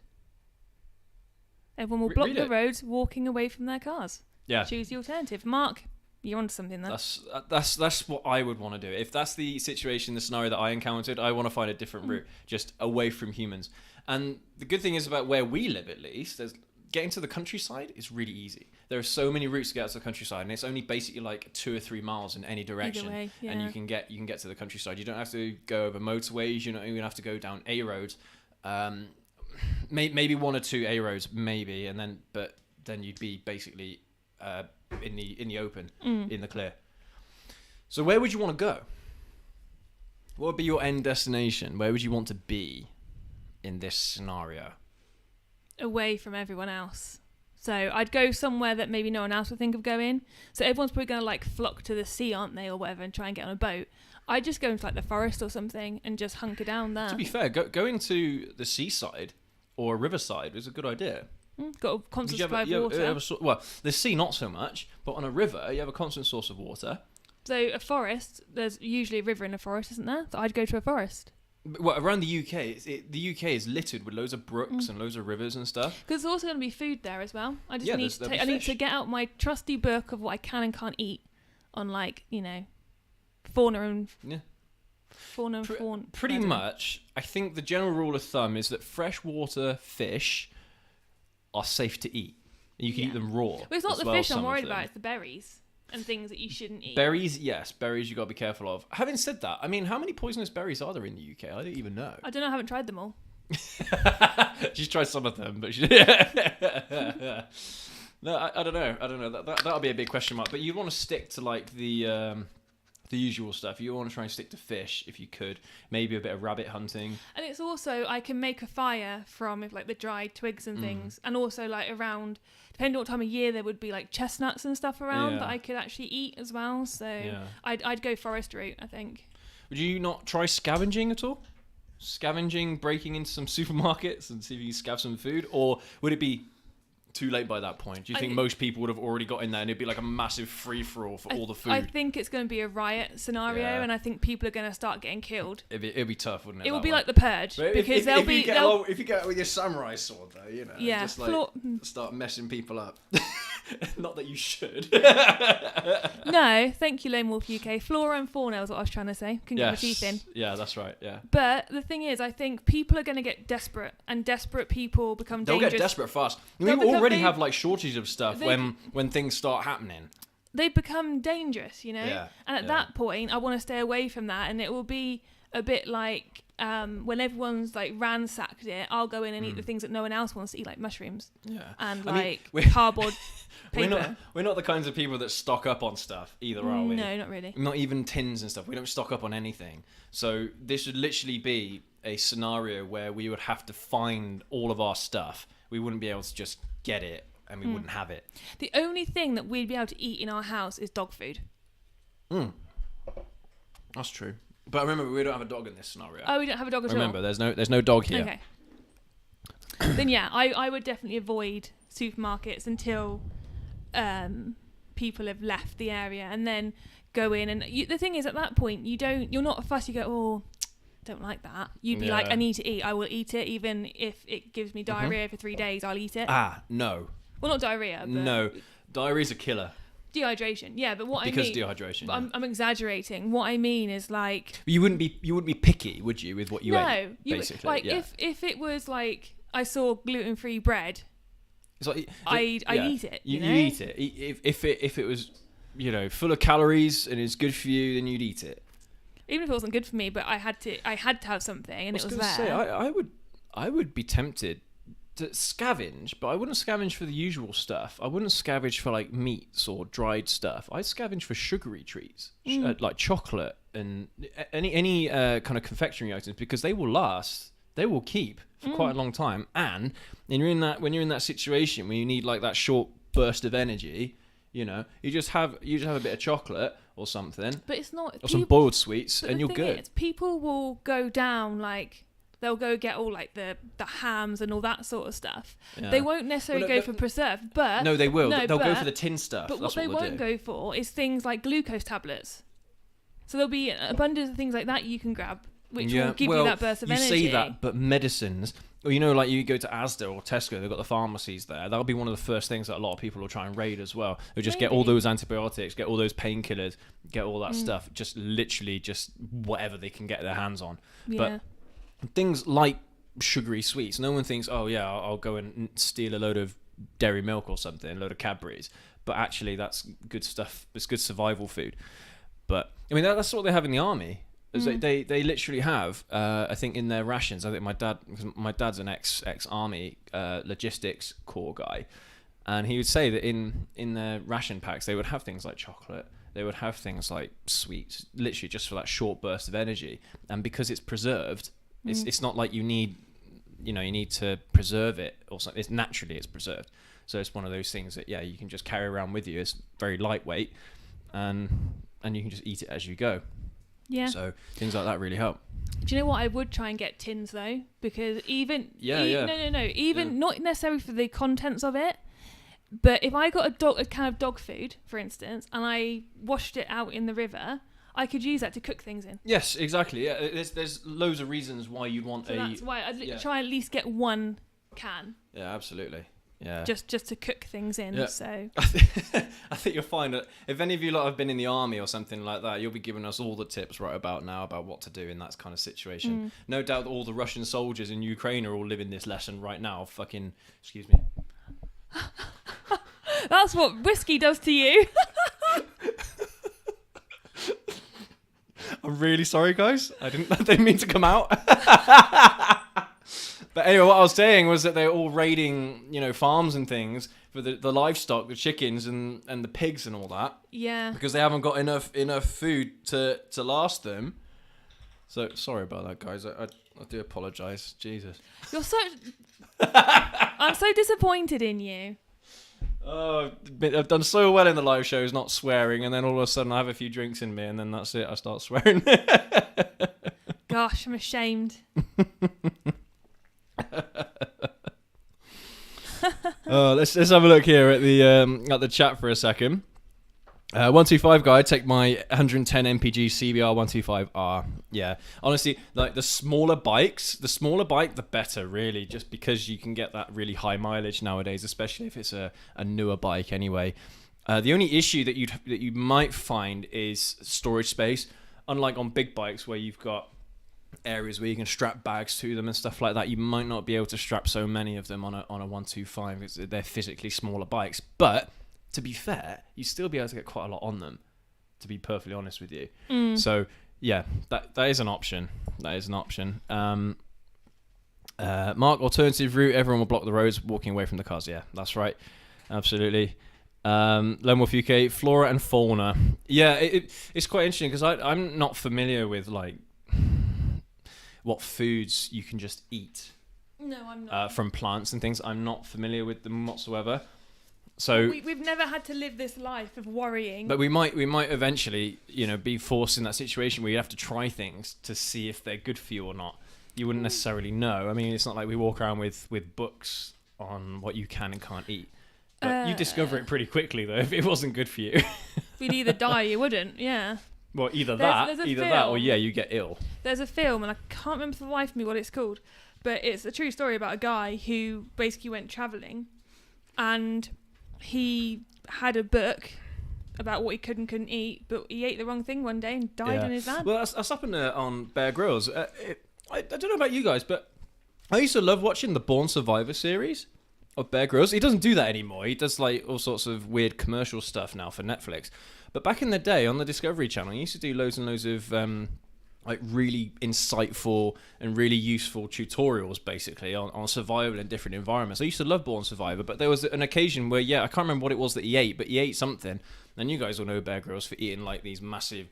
Speaker 2: Everyone will block
Speaker 1: read
Speaker 2: the
Speaker 1: it.
Speaker 2: roads, walking away from their cars.
Speaker 1: Yeah.
Speaker 2: Choose the alternative. Mark, you're onto something there.
Speaker 1: That's what I would want to do. If that's the situation, the scenario that I encountered, I want to find a different route, just away from humans. And the good thing is about where we live, at least, getting to the countryside is really easy. There are so many routes to get out to the countryside, and it's only basically like 2 or 3 miles in any direction,
Speaker 2: Either way, yeah.
Speaker 1: and you can get to the countryside. You don't have to go over motorways. You don't even have to go down A roads. Maybe 1 or 2 A roads, maybe, but then you'd be basically in the open, in the clear. So where would you want to go? What would be your end destination? Where would you want to be in this scenario?
Speaker 2: Away from everyone else. So I'd go somewhere that maybe no one else would think of going. So everyone's probably going to like flock to the sea, aren't they, or whatever, and try and get on a boat. I'd just go into like the forest or something and just hunker down there.
Speaker 1: To be fair, going to the seaside or a riverside is a good idea.
Speaker 2: Got a constant supply of water.
Speaker 1: Well, the sea not so much, but on a river you have a constant source of water.
Speaker 2: So a forest, there's usually a river in a forest, isn't there? So I'd go to a forest.
Speaker 1: Well, around the UK, the UK is littered with loads of brooks and loads of rivers and stuff.
Speaker 2: Because there's also going to be food there as well. I just
Speaker 1: Yeah,
Speaker 2: need
Speaker 1: there'll be
Speaker 2: I need
Speaker 1: fish.
Speaker 2: to get out my trusty book of what I can and can't eat on, like, fauna and
Speaker 1: Yeah.
Speaker 2: fauna.
Speaker 1: Pretty much, I think the general rule of thumb is that freshwater fish are safe to eat. You can eat them raw.
Speaker 2: Well, it's not
Speaker 1: as
Speaker 2: the
Speaker 1: well,
Speaker 2: fish I'm
Speaker 1: some of
Speaker 2: worried
Speaker 1: them.
Speaker 2: about. It's the berries and things that you shouldn't eat.
Speaker 1: Berries, yes. Berries you got to be careful of. Having said that, I mean, how many poisonous berries are there in the UK? I don't even know.
Speaker 2: I don't know. I haven't tried them all.
Speaker 1: She's tried some of them, but No, I don't know. That'll be a big question mark. But you want to stick to like the usual stuff. You want to try and stick to fish if you could. Maybe a bit of rabbit hunting.
Speaker 2: And it's also, I can make a fire from like the dried twigs and things, and also like around, depending on what time of year, there would be like chestnuts and stuff around that I could actually eat as well. So I'd go forest route, I think.
Speaker 1: Would you not try scavenging at all? Scavenging, breaking into some supermarkets and see if you can scav some food, or would it be too late by that point? Do you think most people would have already got in there and it'd be like a massive free-for-all for all the food?
Speaker 2: I think it's going to be a riot scenario, and I think people are going to start getting killed.
Speaker 1: It'd be tough, wouldn't it?
Speaker 2: It would be like the Purge, because
Speaker 1: if you get it with your samurai sword, though, you know, just like start messing people up. Not that you should.
Speaker 2: No, thank you, Lone Wolf UK. Flora and fauna is what I was trying to say. Couldn't get my teeth in.
Speaker 1: Yeah, that's right. Yeah.
Speaker 2: But the thing is, I think people are going to get desperate, and desperate people become dangerous.
Speaker 1: They'll get desperate fast. We already have like shortages of stuff when things start happening. They
Speaker 2: become dangerous, you know.
Speaker 1: Yeah,
Speaker 2: and at that point, I want to stay away from that, and it will be a bit like when everyone's like ransacked it, I'll go in and eat the things that no one else wants to eat, like mushrooms.
Speaker 1: Yeah.
Speaker 2: And cardboard paper.
Speaker 1: We're not the kinds of people that stock up on stuff either, are we?
Speaker 2: No, not really.
Speaker 1: Not even tins and stuff. We don't stock up on anything. So this would literally be a scenario where we would have to find all of our stuff. We wouldn't be able to just get it and we wouldn't have it.
Speaker 2: The only thing that we'd be able to eat in our house is dog food.
Speaker 1: That's true. But remember, we don't have a dog in this scenario.
Speaker 2: Oh, we don't have a dog at all?
Speaker 1: Remember, there's no dog here.
Speaker 2: Okay. Then yeah, I would definitely avoid supermarkets until people have left the area, and then go in. And the thing is, at that point, you're not fussed. You go, oh, don't like that. You'd be like, I need to eat. I will eat it, even if it gives me diarrhea for 3 days. I'll eat it.
Speaker 1: No.
Speaker 2: Well, not diarrhea. But
Speaker 1: no, diarrhea's a killer.
Speaker 2: Dehydration, yeah, but what
Speaker 1: because
Speaker 2: I mean,
Speaker 1: dehydration.
Speaker 2: Yeah. I'm exaggerating. What I mean is like
Speaker 1: you wouldn't be picky, would you, with what you ate? Basically,
Speaker 2: like if it was like I saw gluten-free bread,
Speaker 1: it's like,
Speaker 2: I'd eat it. You
Speaker 1: eat it. If it was, you know, full of calories and it's good for you, then you'd eat it.
Speaker 2: Even if it wasn't good for me, but I had to have something, and it was there.
Speaker 1: Say, I would be tempted to scavenge, but I wouldn't scavenge for the usual stuff. I wouldn't scavenge for like meats or dried stuff. I'd scavenge for sugary treats, like chocolate and any kind of confectionery items, because they will last. They will keep for quite a long time. And when you're in that situation where you need like that short burst of energy, you know, you just have a bit of chocolate or something.
Speaker 2: But it's not.
Speaker 1: Or some boiled sweets, and you're good.
Speaker 2: People will go down like. They'll go get all like the hams and all that sort of stuff. Yeah. They won't necessarily go for preserved, but
Speaker 1: no, they will. They'll go for the tin stuff.
Speaker 2: But what they won't go for is things like glucose tablets. So there'll be an abundance of things like that you can grab, which will give you that burst of energy.
Speaker 1: You say that, but medicines, or you know, like you go to Asda or Tesco, they've got the pharmacies there. That'll be one of the first things that a lot of people will try and raid as well. They'll just get all those antibiotics, get all those painkillers, get all that stuff. Just literally just whatever they can get their hands on.
Speaker 2: Yeah.
Speaker 1: But things like sugary sweets, no one thinks, oh yeah, I'll go and steal a load of dairy milk or something, a load of Cadbury's. But actually, that's good stuff. It's good survival food. But I mean, that's what they have in the army. They literally have, I think, in their rations. I think my dad's an ex-army logistics corps guy, and he would say that in their ration packs they would have things like chocolate. They would have things like sweets, literally just for that short burst of energy. And because it's preserved. It's not like you need to preserve it or something. It's naturally preserved. So it's one of those things that you can just carry around with you. It's very lightweight, and you can just eat it as you go.
Speaker 2: Yeah.
Speaker 1: So things like that really help.
Speaker 2: Do you know what? I would try and get tins though, because
Speaker 1: even
Speaker 2: not necessarily for the contents of it, but if I got a can of dog food, for instance, and I washed it out in the river, I could use that to cook things in.
Speaker 1: Yes, exactly. Yeah, there's loads of reasons why you'd want
Speaker 2: that's why I'd try at least get one can.
Speaker 1: Yeah, absolutely. Yeah.
Speaker 2: Just to cook things in. Yeah. So
Speaker 1: I think you'll find that if any of you lot have been in the army or something like that, you'll be giving us all the tips right about now about what to do in that kind of situation. No doubt all the Russian soldiers in Ukraine are all living this lesson right now. Fucking, excuse me.
Speaker 2: That's what whiskey does to you. I'm
Speaker 1: really sorry, guys. I didn't mean to come out. But But anyway, what I was saying was that they're all raiding, farms and things for the livestock, the chickens and the pigs and all that.
Speaker 2: Yeah.
Speaker 1: Because they haven't got enough food to last them. So sorry about that, guys. I do apologise. Jesus.
Speaker 2: You're so. I'm so disappointed in you.
Speaker 1: Oh, I've done so well in the live shows not swearing, and then all of a sudden I have a few drinks in me, and then that's it. I start swearing.
Speaker 2: Gosh, I'm ashamed.
Speaker 1: Let's have a look here at the chat for a second. 125 guy, take my 110 mpg CBR 125R. Yeah, honestly, like the smaller bike, the better, really, just because you can get that really high mileage nowadays, especially if it's a newer bike. Anyway, the only issue that you might find is storage space. Unlike on big bikes where you've got areas where you can strap bags to them and stuff like that, you might not be able to strap so many of them on a 125 because they're physically smaller bikes. But to be fair, you still be able to get quite a lot on them, to be perfectly honest with you. So yeah, that is an option. Mark, alternative route, everyone will block the roads walking away from the cars. Yeah, that's right, absolutely. Lemwolf UK, flora and fauna. Yeah, it's quite interesting because I'm not familiar with like what foods you can just eat.
Speaker 2: No, I'm not.
Speaker 1: From plants and things. I'm not familiar with them whatsoever. So
Speaker 2: we've never had to live this life of worrying.
Speaker 1: But we might eventually, be forced in that situation where you have to try things to see if they're good for you or not. You wouldn't necessarily know. I mean, it's not like we walk around with books on what you can and can't eat. But you discover it pretty quickly, though, if it wasn't good for you.
Speaker 2: If you'd either die, you wouldn't. Yeah.
Speaker 1: Well, either
Speaker 2: there's
Speaker 1: that, or you get ill.
Speaker 2: There's a film, and I can't remember for the life of me what it's called, but it's a true story about a guy who basically went travelling, and he had a book about what he could and couldn't eat, but he ate the wrong thing one day and died in his van.
Speaker 1: Well, that's happened on Bear Grylls. I don't know about you guys, but I used to love watching the Born Survivor series of Bear Grylls. He doesn't do that anymore. He does like all sorts of weird commercial stuff now for Netflix. But back in the day on the Discovery Channel, he used to do loads and loads of like really insightful and really useful tutorials basically on survival in different environments. I used to love Born Survivor, but there was an occasion where, I can't remember what it was that he ate, but he ate something. And you guys all know Bear Grylls for eating like these massive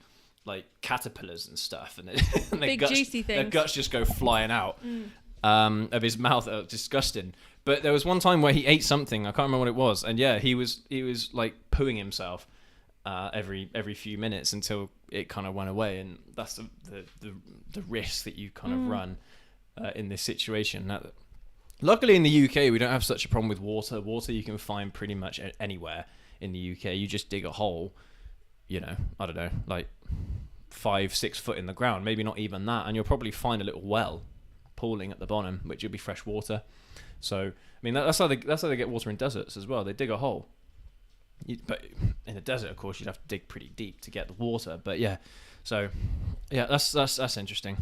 Speaker 1: like caterpillars and stuff, and, and
Speaker 2: big juicy things.
Speaker 1: Their guts just go flying out of his mouth. Disgusting. But there was one time where he ate something, I can't remember what it was, and he was like pooing himself every few minutes until it kind of went away, and that's the risk that you kind of run in this situation. Now, luckily in the UK we don't have such a problem with water. Water you can find pretty much anywhere in the UK. You just dig a hole, I don't know, like 5-6 foot in the ground, maybe not even that, and you'll probably find a little well pooling at the bottom, which will be fresh water. So I mean that's how they get water in deserts as well. They dig a hole. But in the desert, of course, you'd have to dig pretty deep to get the water. But that's interesting.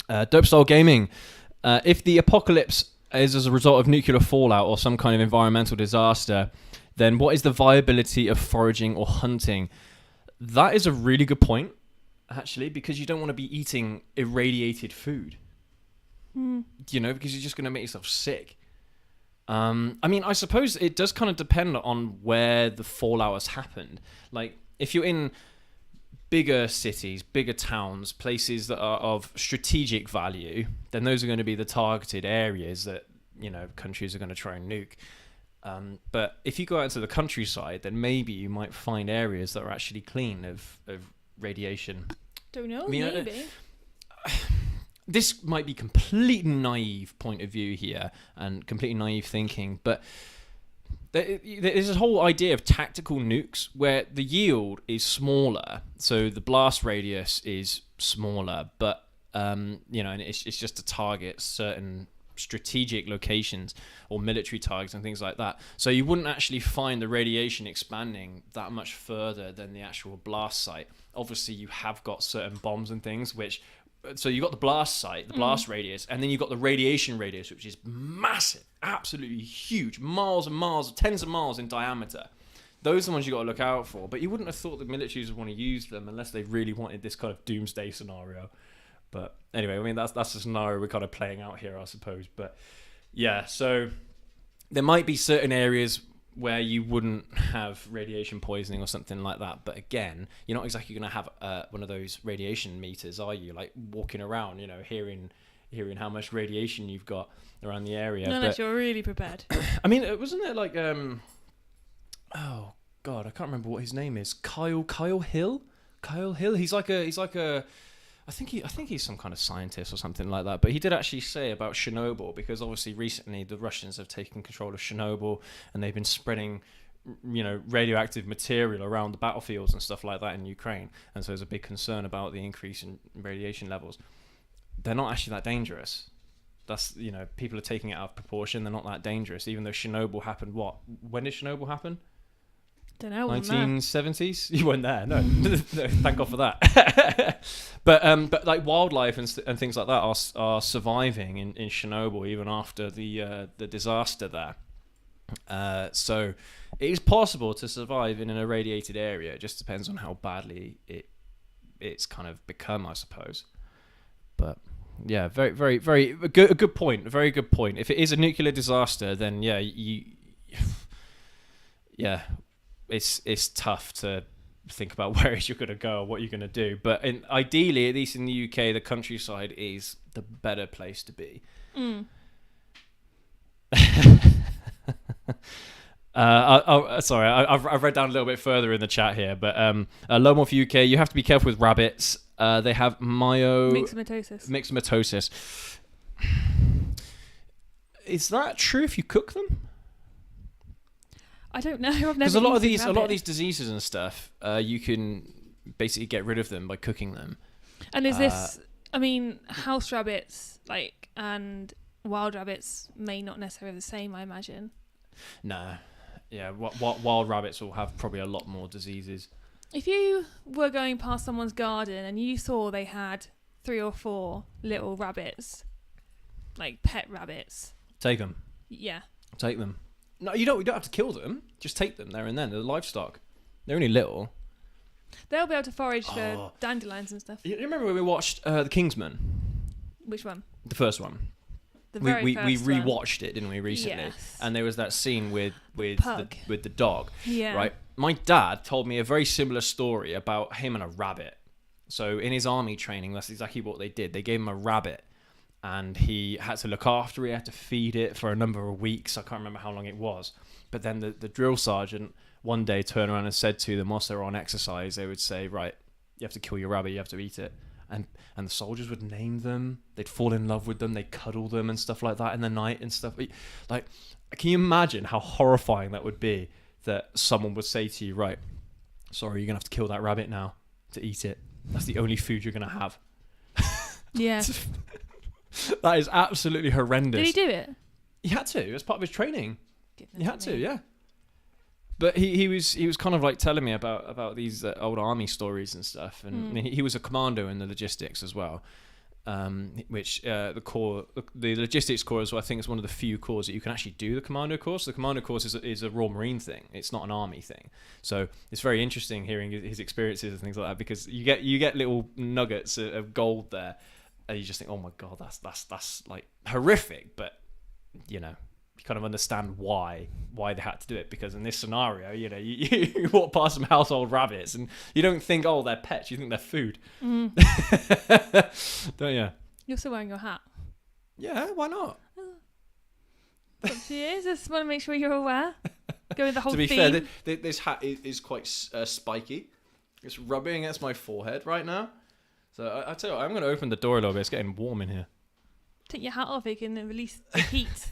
Speaker 1: Dope Style Gaming. If the apocalypse is as a result of nuclear fallout or some kind of environmental disaster, then what is the viability of foraging or hunting? That is a really good point, actually, because you don't want to be eating irradiated food. Because you're just going to make yourself sick. I mean, I suppose it does kind of depend on where the fallout has happened. Like, if you're in bigger cities, bigger towns, places that are of strategic value, then those are going to be the targeted areas that, countries are going to try and nuke. But if you go out into the countryside, then maybe you might find areas that are actually clean of radiation.
Speaker 2: Don't know, maybe.
Speaker 1: This might be completely naive point of view here and completely naive thinking, but there's this whole idea of tactical nukes where the yield is smaller, so the blast radius is smaller, but and it's just to target certain strategic locations or military targets and things like that. So you wouldn't actually find the radiation expanding that much further than the actual blast site. Obviously, you have got certain bombs and things so you've got the blast site, the blast radius, and then you've got the radiation radius, which is massive, absolutely huge, miles and miles, tens of miles in diameter. Those are the ones you've got to look out for. But you wouldn't have thought the militaries would want to use them unless they really wanted this kind of doomsday scenario. But anyway, I mean, that's the scenario we're kind of playing out here, I suppose. But yeah, so there might be certain areas where you wouldn't have radiation poisoning or something like that. But again, you're not exactly going to have one of those radiation meters, are you? Like walking around, hearing how much radiation you've got around the area.
Speaker 2: No, unless you're really prepared.
Speaker 1: I mean, wasn't there like oh God, I can't remember what his name is. Kyle Hill. He's like a. I think he's some kind of scientist or something like that. But he did actually say about Chernobyl, because obviously recently the Russians have taken control of Chernobyl and they've been spreading, radioactive material around the battlefields and stuff like that in Ukraine. And so there's a big concern about the increase in radiation levels. They're not actually that dangerous. That's, people are taking it out of proportion. They're not that dangerous, even though Chernobyl happened. When did Chernobyl happen?
Speaker 2: Don't know.
Speaker 1: 1970s. You weren't there, no. No, thank God for that. but like wildlife and things like that are surviving in Chernobyl even after the disaster there. So it is possible to survive in an irradiated area. It just depends on how badly it's kind of become, I suppose. But yeah, very, very, very a good point. A very good point. If it is a nuclear disaster, then yeah, it's tough to think about where you're going to go or what you're going to do. But ideally, at least in the UK, the countryside is the better place to be.
Speaker 2: Mm.
Speaker 1: Sorry, I've read down a little bit further in the chat here, but Lone Wolf UK, you have to be careful with rabbits. They have myxomatosis. Is that true if you cook them?
Speaker 2: I don't know. I've never.
Speaker 1: Because a lot of these diseases and stuff, you can basically get rid of them by cooking them.
Speaker 2: And is this? I mean, house rabbits and wild rabbits may not necessarily be the same, I imagine.
Speaker 1: No, yeah. Wild rabbits will have probably a lot more diseases.
Speaker 2: If you were going past someone's garden and you saw they had 3 or 4 little rabbits, like pet rabbits,
Speaker 1: take them.
Speaker 2: Yeah.
Speaker 1: Take them. No, you don't have to kill them. Just take them there and then. They're livestock. They're only little.
Speaker 2: They'll be able to forage for dandelions and stuff.
Speaker 1: You remember when we watched The Kingsman?
Speaker 2: Which one?
Speaker 1: The first one. We rewatched it, didn't we, recently?
Speaker 2: Yes.
Speaker 1: And there was that scene with the dog.
Speaker 2: Yeah.
Speaker 1: Right. My dad told me a very similar story about him and a rabbit. So in his army training, that's exactly what they did. They gave him a rabbit, and he had to look after it. He had to feed it for a number of weeks. I can't remember how long it was. But then the drill sergeant one day turned around and said to them, whilst they were on exercise, they would say, right, you have to kill your rabbit, you have to eat it. And the soldiers would name them. They'd fall in love with them. They'd cuddle them and stuff like that in the night and stuff. Like, can you imagine how horrifying that would be, that someone would say to you, right, sorry, you're going to have to kill that rabbit now to eat it. That's the only food you're going to have.
Speaker 2: Yeah.
Speaker 1: That is absolutely horrendous.
Speaker 2: Did he do it?
Speaker 1: He had to. It was part of his training. He had to, yeah. But he was kind of like telling me about these old army stories and stuff, and he was a commando in the logistics as well, which the logistics course, I think, is one of the few corps that you can actually do the commando course. The commando course is a Royal Marine thing. It's not an army thing. So it's very interesting hearing his experiences and things like that, because you get little nuggets of gold there, and you just think, oh my God, that's like horrific, but you kind of understand why they had to do it, because in this scenario, you walk past some household rabbits and you don't think, oh, they're pets, you think they're food. Don't you?
Speaker 2: You're still wearing your hat.
Speaker 1: Yeah, why not?
Speaker 2: Up to you. Just want to make sure you're aware. Go with the whole
Speaker 1: To be
Speaker 2: theme.
Speaker 1: fair, this hat is quite spiky. It's rubbing against my forehead right now. So I tell you what, I'm going to open the door a little bit. It's getting warm in here.
Speaker 2: Take your hat off, you can release the heat.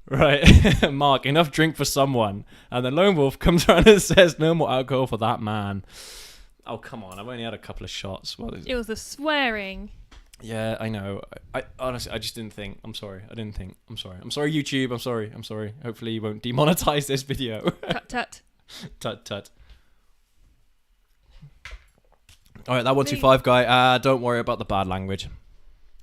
Speaker 1: Right. Mark, enough drink for someone. And then Lone Wolf comes around and says, no more alcohol for that man. Oh, come on. I've only had a couple of shots.
Speaker 2: It was the swearing.
Speaker 1: Yeah, I know. I honestly, I just didn't think. I'm sorry. I'm sorry. I'm sorry, YouTube. I'm sorry. Hopefully you won't demonetize this video.
Speaker 2: Tut tut.
Speaker 1: Tut tut. All right, that 125 guy. Don't worry about the bad language.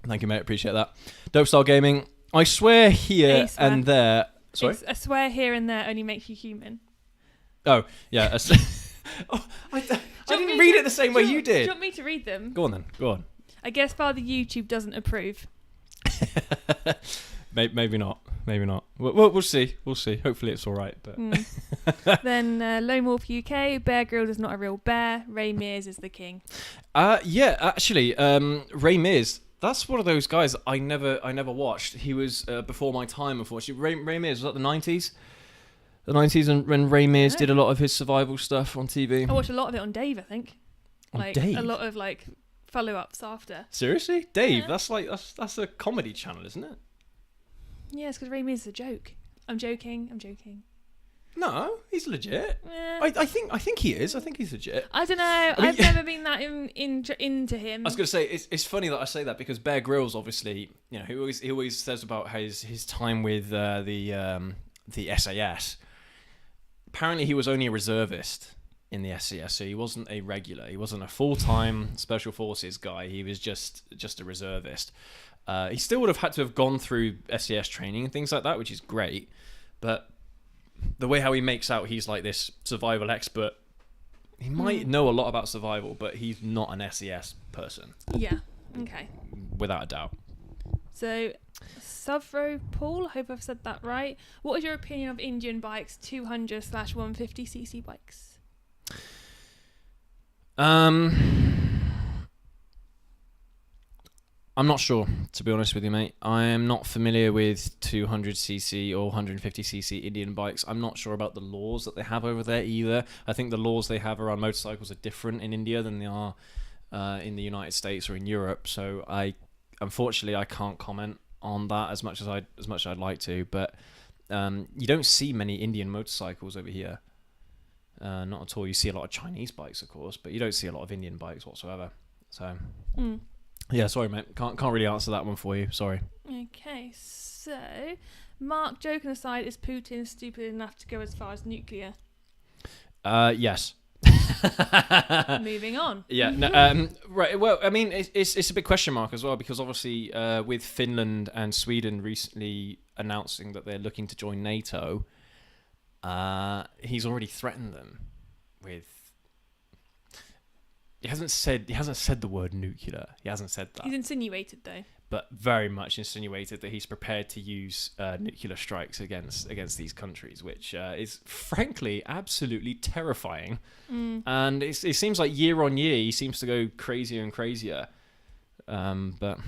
Speaker 1: Thank you, mate. Appreciate that. Dope Style Gaming. I swear here and there. Sorry?
Speaker 2: I swear here and there only makes you human.
Speaker 1: Oh, yeah. I didn't read it the same way you
Speaker 2: Do
Speaker 1: did.
Speaker 2: you want me to read them?
Speaker 1: Go on then. Go on.
Speaker 2: I guess Father YouTube doesn't approve.
Speaker 1: Maybe not. Maybe not. We'll see. We'll see. Hopefully it's all right. But
Speaker 2: Then Lone Wolf UK, Bear Grylls is not a real bear. Ray Mears is the king.
Speaker 1: Yeah, actually, Ray Mears. That's one of those guys I never watched. He was before my time, unfortunately. Ray Mears, was that the 90s? The 90s, and when Ray Mears did a lot of his survival stuff on TV.
Speaker 2: I watched a lot of it on Dave, I think.
Speaker 1: On
Speaker 2: like
Speaker 1: Dave?
Speaker 2: A lot of like follow-ups after.
Speaker 1: Seriously? Dave?
Speaker 2: Yeah.
Speaker 1: That's a comedy channel, isn't it?
Speaker 2: Yeah, it's because Ray Mears is a joke. I'm joking.
Speaker 1: No, he's legit.
Speaker 2: Eh.
Speaker 1: I think he is. I think he's legit.
Speaker 2: I don't know.
Speaker 1: mean,
Speaker 2: I've never been that into him.
Speaker 1: I was going to say it's funny that I say that because Bear Grylls, obviously, you know, he always says about his time with the SAS. Apparently, he was only a reservist in the SAS, so he wasn't a regular. He wasn't a full-time special forces guy. He was just a reservist. He still would have had to have gone through SAS training and things like that, which is great. But the way how he makes out he's like this survival expert, he might know a lot about survival, but he's not an SAS person.
Speaker 2: Yeah. Okay.
Speaker 1: Without a doubt.
Speaker 2: So, Savro Paul, I hope I've said that right. What is your opinion of Indian bikes, 200/150cc bikes?
Speaker 1: I'm not sure, to be honest with you, mate. I am not familiar with 200cc or 150cc Indian bikes. I'm not sure about the laws that they have over there either. I think the laws they have around motorcycles are different in India than they are in the United States or in Europe. So unfortunately, I can't comment on that as much as I'd like to. But you don't see many Indian motorcycles over here. Not at all. You see a lot of Chinese bikes, of course, but you don't see a lot of Indian bikes whatsoever. So. Yeah, sorry, mate. Can't really answer that one for you. Sorry.
Speaker 2: Okay, so Mark, joking aside, is Putin stupid enough to go as far as nuclear?
Speaker 1: Yes.
Speaker 2: Moving on.
Speaker 1: Yeah. No, right. Well, I mean, it's a big question mark as well because obviously, with Finland and Sweden recently announcing that they're looking to join NATO, he's already threatened them with. He hasn't said the word nuclear. He hasn't said that.
Speaker 2: He's insinuated though.
Speaker 1: But very much insinuated that he's prepared to use nuclear strikes against these countries, which is frankly absolutely terrifying. And it seems like year on year he seems to go crazier and crazier. But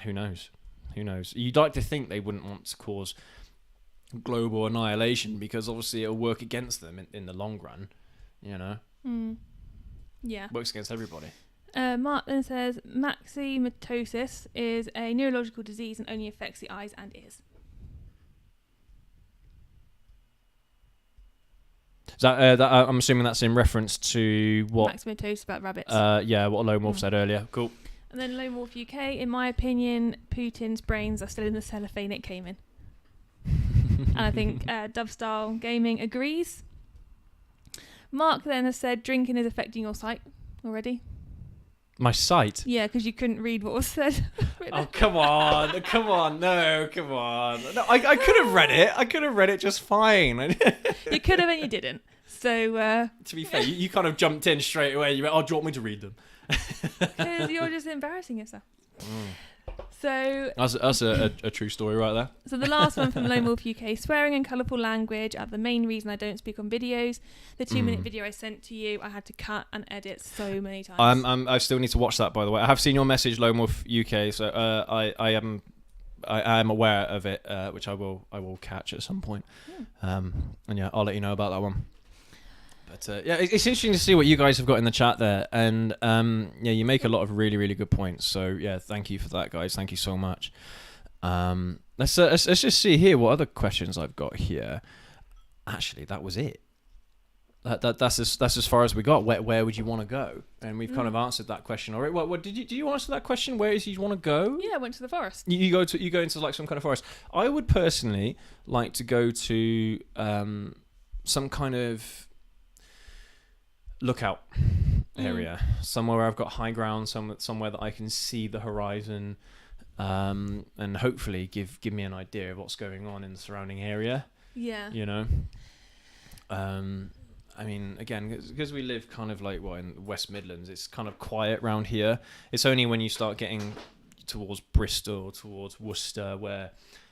Speaker 1: who knows? Who knows? You'd like to think they wouldn't want to cause global annihilation because obviously it'll work against them in the long run. You know.
Speaker 2: Yeah.
Speaker 1: Works against everybody.
Speaker 2: Mark then says maximatosis is a neurological disease and only affects the eyes and ears.
Speaker 1: Is that I'm assuming that's in reference to what?
Speaker 2: Maximatosis about rabbits.
Speaker 1: Yeah, what Lone Wolf said earlier. Cool.
Speaker 2: And then Lone Wolf UK, in my opinion, Putin's brains are still in the cellophane it came in. And I think Dovestyle Gaming agrees. Mark then has said drinking is affecting your sight already.
Speaker 1: My sight?
Speaker 2: Yeah, because you couldn't read what was said.
Speaker 1: Oh, come on. No, come on. No, I could have read it. I could have read it just fine.
Speaker 2: You could have and you didn't. So...
Speaker 1: to be fair, you kind of jumped in straight away. You went, oh, do you want me to read them?
Speaker 2: Because you're just embarrassing yourself. So
Speaker 1: that's a true story right there.
Speaker 2: So the last one from Lone Wolf UK, swearing and colourful language are the main reason I don't speak on videos. The 2-minute video I sent to you, I had to cut and edit so many times.
Speaker 1: I still need to watch that, by the way. I have seen your message, Lone Wolf UK, so I am aware of it, which I will catch at some point. And yeah, I'll let you know about that one. But yeah, it's interesting to see what you guys have got in the chat there, and yeah, you make a lot of really, really good points. So yeah, thank you for that, guys. Thank you so much. Let's just see here what other questions I've got here. Actually, that was it. That's as far as we got. Where would you want to go? And we've kind of answered that question already. What did you answer that question? Where is you want to go?
Speaker 2: Yeah, I went to the forest.
Speaker 1: You go into like some kind of forest. I would personally like to go to some kind of lookout area, somewhere where I've got high ground, somewhere that I can see the horizon, and hopefully give me an idea of what's going on in the surrounding area.
Speaker 2: Yeah.
Speaker 1: You know, I mean, again, because we live kind of like in the West Midlands, it's kind of quiet around here. It's only when you start getting towards Bristol, towards Worcester, where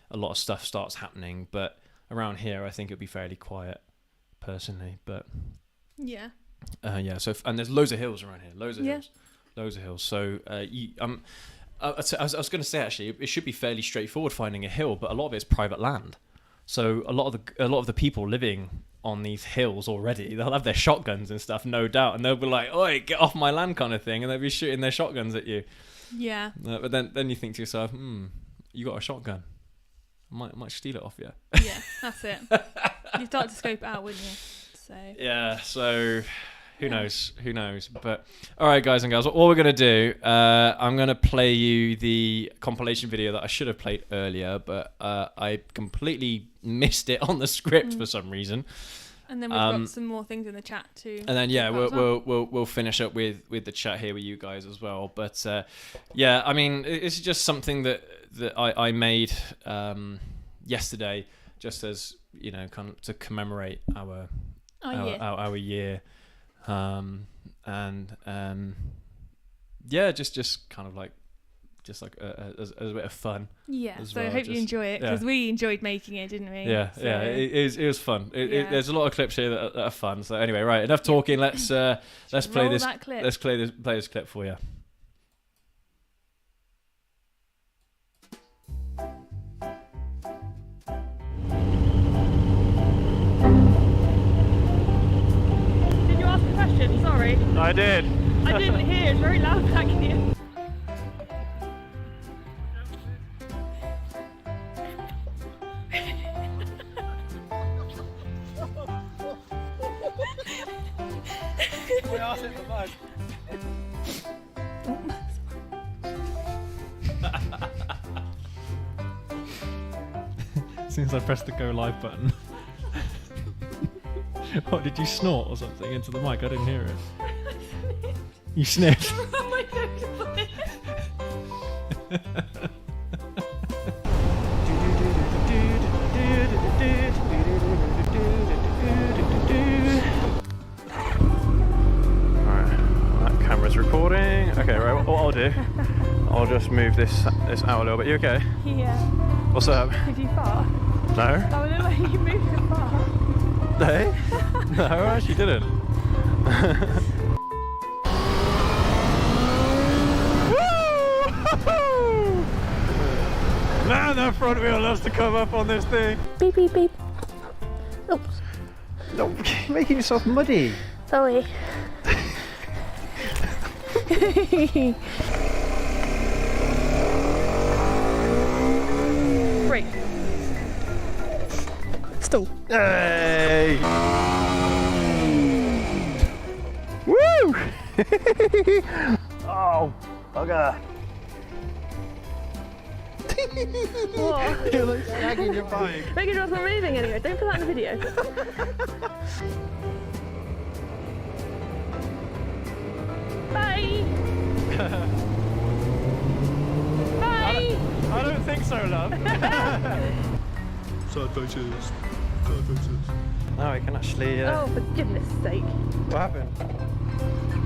Speaker 1: a lot of stuff starts happening. But around here, I think it'd be fairly quiet, personally. But
Speaker 2: yeah.
Speaker 1: So and there's loads of hills around here, loads of
Speaker 2: Yeah.
Speaker 1: hills, loads of hills. So I was going to say, actually, it should be fairly straightforward finding a hill, but a lot of it's private land. So a lot of the people living on these hills already, they'll have their shotguns and stuff, no doubt, and they'll be like, "Oi, get off my land," kind of thing, and they'll be shooting their shotguns at you.
Speaker 2: Yeah.
Speaker 1: But then you think to yourself, you got a shotgun. I might steal it off you.
Speaker 2: Yeah, that's it. You start to scope it out, wouldn't you? So.
Speaker 1: Yeah. So. Who knows? But all right, guys and girls, what we're going to do, I'm going to play you the compilation video that I should have played earlier, but I completely missed it on the script for some reason.
Speaker 2: And then we've got some more things in the chat too.
Speaker 1: And then we'll finish up with the chat here with you guys as well. But yeah, I mean, it's just something that I made yesterday, just as kind of to commemorate our year. Just kind of like as a bit of fun.
Speaker 2: Yeah, so
Speaker 1: well.
Speaker 2: I hope you enjoy it, because we enjoyed making it, didn't we?
Speaker 1: Yeah,
Speaker 2: so.
Speaker 1: yeah, it was fun. There's a lot of clips here that are fun. So anyway, right, enough talking. Let's play this. Let's play this clip for you.
Speaker 2: Sorry.
Speaker 1: I did.
Speaker 2: I didn't hear. It's very loud back here.
Speaker 1: As soon as I pressed the go live button. What, did you snort or something into the mic? I didn't hear it. You sniffed?
Speaker 2: Oh my
Speaker 1: Alright, that camera's recording. Okay, right, what I'll do, I'll just move this out a little bit. You okay?
Speaker 2: Yeah.
Speaker 1: What's up?
Speaker 2: Did you fart?
Speaker 1: No?
Speaker 2: Oh, look like you moved the fart.
Speaker 1: No? No, I actually didn't. Man, that front wheel loves to come up on this thing.
Speaker 3: Beep, beep, beep. Oops.
Speaker 1: No, you're making yourself muddy.
Speaker 3: Sorry.
Speaker 2: Break. Stall.
Speaker 1: Hey! Woo! Oh, bugger.
Speaker 2: What?
Speaker 1: You're like snagging your bike.
Speaker 2: Make sure it's not moving anyway. Don't put that in the video. Bye! Bye!
Speaker 1: I don't think so, love. Side photos. Now I can actually.
Speaker 2: Oh, for goodness sake.
Speaker 1: What happened?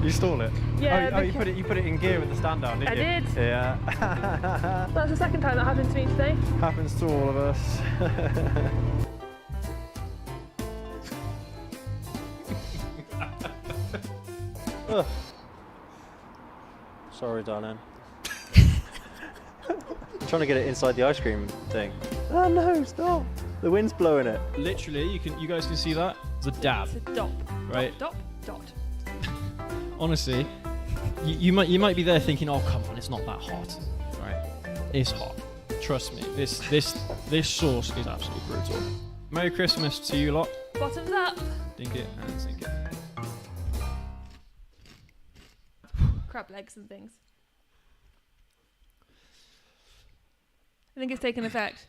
Speaker 1: You stole it?
Speaker 2: Yeah.
Speaker 1: Oh, you put it in gear with the stand down, didn't you?
Speaker 2: I did.
Speaker 1: Yeah.
Speaker 2: That's the second time that happened to me today.
Speaker 1: Happens to all of us. Ugh. Sorry, darling. I'm trying to get it inside the ice cream thing. Oh no, stop! The wind's blowing it. Literally, you guys can see that? It's a dab.
Speaker 2: It's a dot.
Speaker 1: Right.
Speaker 2: Dot, dot.
Speaker 1: Honestly, you might be there thinking, oh come on, it's not that hot. Right. It's hot. Trust me. This sauce is absolutely brutal. Merry Christmas to you lot.
Speaker 2: Bottoms up.
Speaker 1: Dink it and sink it.
Speaker 2: Crab legs and things. I think it's taken effect.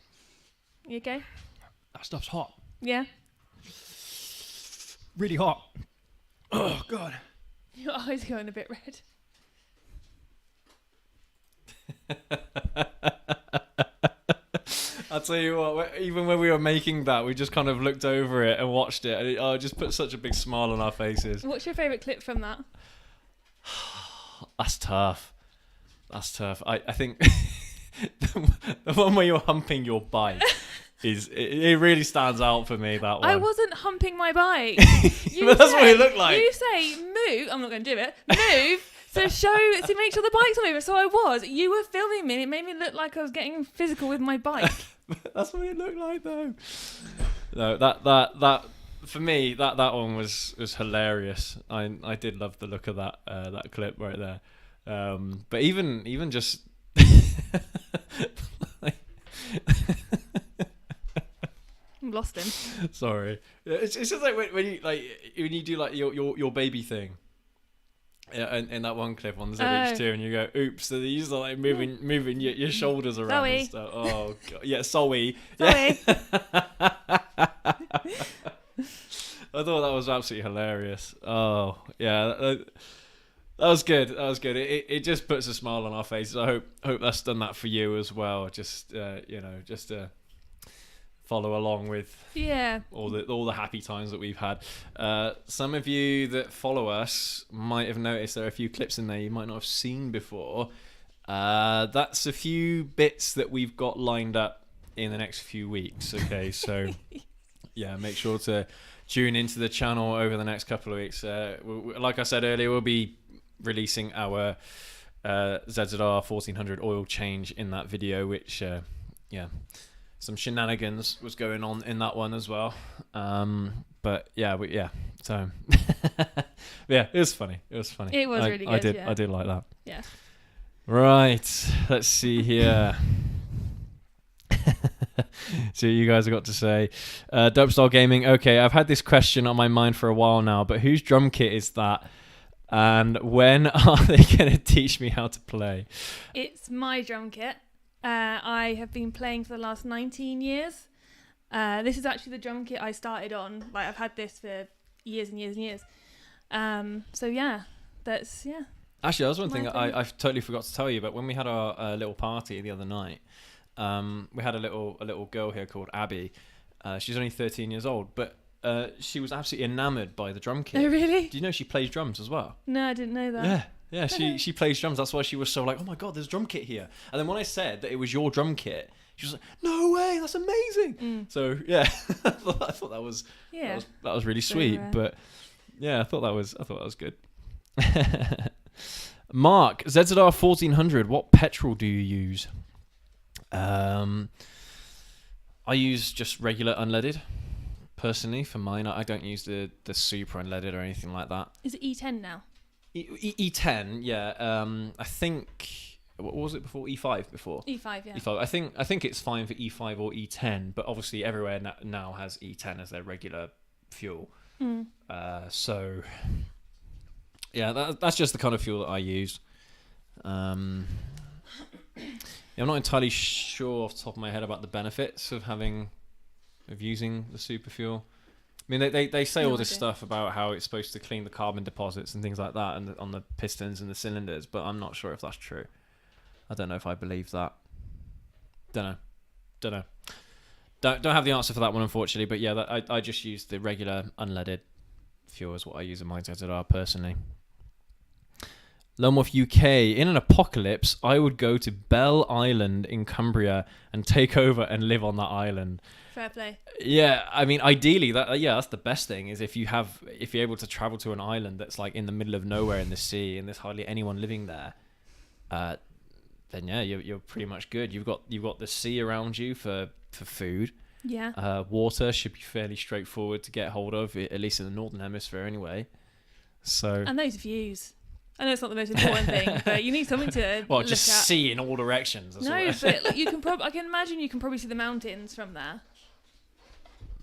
Speaker 2: You okay?
Speaker 1: That stuff's hot.
Speaker 2: Yeah?
Speaker 1: Really hot. Oh god.
Speaker 2: Your eyes are going a bit red.
Speaker 1: tell you what, even when we were making that, we just kind of looked over it and watched it, and it just put such a big smile on our faces.
Speaker 2: What's your favourite clip from that?
Speaker 1: That's tough. I think the one where you're humping your bike it really stands out for me, that one.
Speaker 2: I wasn't humping my bike.
Speaker 1: But that's what it looked like.
Speaker 2: You say move. I'm not going to do it. Move. To make sure the bike's moving. So I was. You were filming me and it made me look like I was getting physical with my bike.
Speaker 1: That's what it looked like, though. No, that for me, that one was hilarious. I did love the look of that clip right there. But even just
Speaker 2: I've lost him.
Speaker 1: Sorry. It's just like when you do like your baby thing. Yeah, and that one clip on the ZH2, and you go, "Oops!" So you start like moving your shoulders around
Speaker 2: Zoe.
Speaker 1: and stuff. Oh god, yeah, Zoe.
Speaker 2: Sorry.
Speaker 1: I thought that was absolutely hilarious. Oh yeah, that was good. It just puts a smile on our faces. I hope that's done that for you as well. Just just follow along with all the happy times that we've had. Some of you that follow us might have noticed there are a few clips in there you might not have seen before. That's a few bits that we've got lined up in the next few weeks. Okay, so yeah, make sure to tune into the channel over the next couple of weeks. Like I said earlier, we'll be releasing our ZZR 1400 oil change in that video, which some shenanigans was going on in that one as well. But so yeah, it was funny. It was
Speaker 2: really good.
Speaker 1: I did like that.
Speaker 2: Yeah.
Speaker 1: Right, let's see here. See what you guys have got to say. Dubstyle Gaming. Okay, I've had this question on my mind for a while now, but whose drum kit is that? And when are they going to teach me how to play?
Speaker 2: It's my drum kit. I have been playing for the last 19 years. This is actually the drum kit I started on. Like, I've had this for years and years and years. So yeah, that's
Speaker 1: Actually, that was one thing I totally forgot to tell you. But when we had our little party the other night, we had a little girl here called Abby. She's only 13 years old, but she was absolutely enamored by the drum kit.
Speaker 2: Oh really?
Speaker 1: Do you know she plays drums as well?
Speaker 2: No, I didn't know that.
Speaker 1: Yeah, she plays drums. That's why she was so like, oh my god, there's a drum kit here. And then when I said that it was your drum kit, she was like, no way, that's amazing. So yeah, I thought that was really sweet. But yeah, I thought that was good. Mark, ZZR 1400. What petrol do you use? I use just regular unleaded. Personally, for mine, I don't use the super unleaded or anything like that.
Speaker 2: Is it E10 now?
Speaker 1: E10, yeah. I think, what was it before? E5 before?
Speaker 2: E5, yeah.
Speaker 1: E5. I think it's fine for E5 or E10, but obviously everywhere now has E10 as their regular fuel. So yeah, that's just the kind of fuel that I use. I'm not entirely sure off the top of my head about the benefits of using the super fuel. I mean, they say all this stuff about how it's supposed to clean the carbon deposits and things like that, and on the pistons and the cylinders, but I'm not sure if that's true. I don't know if I believe that. Don't know. Don't have the answer for that one, unfortunately. But yeah, I just use the regular unleaded fuel is what I use in my ZZR personally. Lomorph UK. In an apocalypse, I would go to Bell Island in Cumbria and take over and live on that island.
Speaker 2: Fair play.
Speaker 1: Yeah, I mean, ideally, that's the best thing is if you're able to travel to an island that's like in the middle of nowhere in the sea and there's hardly anyone living there, then yeah, you're pretty much good. You've got the sea around you for food.
Speaker 2: Yeah.
Speaker 1: Water should be fairly straightforward to get hold of, at least in the northern hemisphere anyway. So.
Speaker 2: And those views. I know it's not the most important thing, but you need something to
Speaker 1: well,
Speaker 2: look
Speaker 1: just
Speaker 2: at.
Speaker 1: see in all directions.
Speaker 2: But you can I can imagine you can probably see the mountains from there.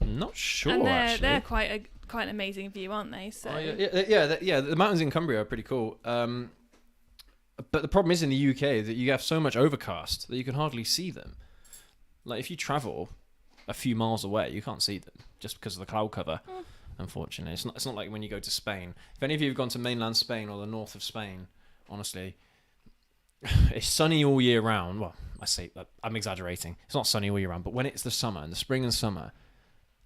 Speaker 1: I'm not sure.
Speaker 2: And
Speaker 1: actually,
Speaker 2: they're quite an amazing view, aren't they? So
Speaker 1: yeah. The mountains in Cumbria are pretty cool. But the problem is in the UK that you have so much overcast that you can hardly see them. Like if you travel a few miles away, you can't see them just because of the cloud cover. Unfortunately, it's not like when you go to Spain. If any of you have gone to mainland Spain or the north of Spain, honestly, it's sunny all year round. Well, I say I'm exaggerating. It's not sunny all year round, but when it's the summer, in the spring and summer,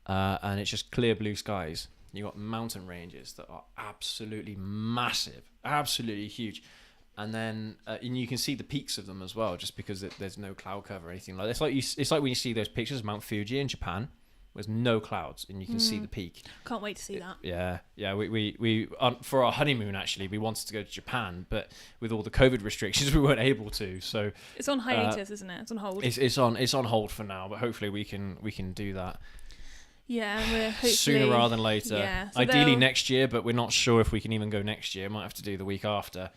Speaker 1: and it's just clear blue skies, you got mountain ranges that are absolutely massive, absolutely huge. And then and you can see the peaks of them as well, just because there's no cloud cover or anything like that. It's like when you see those pictures of Mount Fuji in Japan, there's no clouds and you can see the peak.
Speaker 2: Can't wait to see that.
Speaker 1: Yeah. We for our honeymoon actually we wanted to go to Japan, but with all the COVID restrictions we weren't able to. So
Speaker 2: it's on hiatus, isn't it? It's on hold.
Speaker 1: It's on hold for now, but hopefully we can do that.
Speaker 2: Yeah, we're hopefully
Speaker 1: sooner rather than later.
Speaker 2: Yeah, so
Speaker 1: ideally next year, but we're not sure if we can even go next year. Might have to do the week after.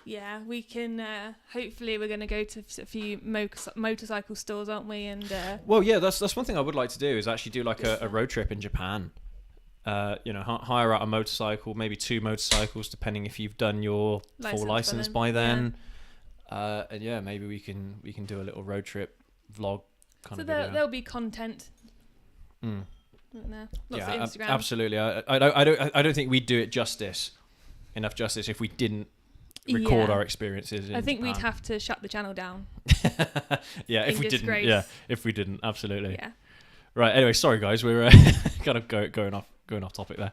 Speaker 2: Yeah, we can. Hopefully, we're going to go to a few motorcycle stores, aren't we? And
Speaker 1: well, yeah, that's one thing I would like to do is actually do like a road trip in Japan. Hire out a motorcycle, maybe 2 motorcycles, depending if you've done your full license by then. Yeah. And yeah, maybe we can do a little road trip vlog kind of video.
Speaker 2: So there'll be content. Lots of Instagram.
Speaker 1: Absolutely. I don't think we'd do it enough justice if we didn't record our experiences in
Speaker 2: I think
Speaker 1: Japan.
Speaker 2: We'd have to shut the channel down.
Speaker 1: Yeah, if we didn't. Yeah, if we didn't, absolutely.
Speaker 2: Yeah.
Speaker 1: Right. Anyway, sorry guys, we're kind of going off topic there.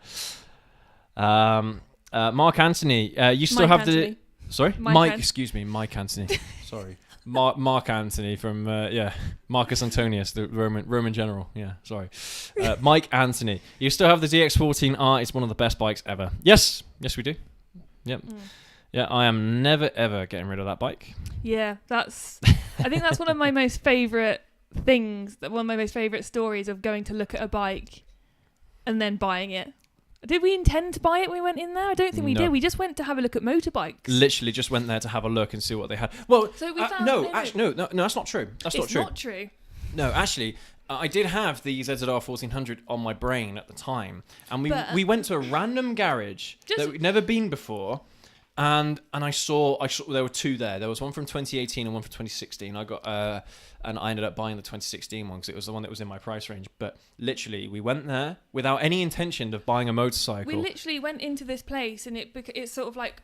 Speaker 1: Mark Anthony, you still
Speaker 2: Mike
Speaker 1: have
Speaker 2: Anthony.
Speaker 1: Sorry,
Speaker 2: Mike.
Speaker 1: Excuse me, Mike Anthony. Sorry, Mark Anthony from Marcus Antonius, the Roman general. Yeah, sorry, Mike Anthony. You still have the ZX14R. It's one of the best bikes ever. Yes, we do. Yep. Yeah, I am never ever getting rid of that bike.
Speaker 2: Yeah, I think that's one of my most favourite things. One of my most favourite stories of going to look at a bike and then buying it. Did we intend to buy it when we went in there? I don't think we did. We just went to have a look at motorbikes.
Speaker 1: Literally just went there to have a look and see what they had. Well,
Speaker 2: so we found
Speaker 1: no, that's not true. That's not true.
Speaker 2: It's not true.
Speaker 1: No, actually, I did have the ZZR 1400 on my brain at the time, and we went to a random garage that we'd never been before. And I saw there were 2 there. There was one from 2018 and one from 2016. I got and I ended up buying the 2016 one because it was the one that was in my price range. But literally, we went there without any intention of buying a motorcycle.
Speaker 2: We literally went into this place, and it's sort of like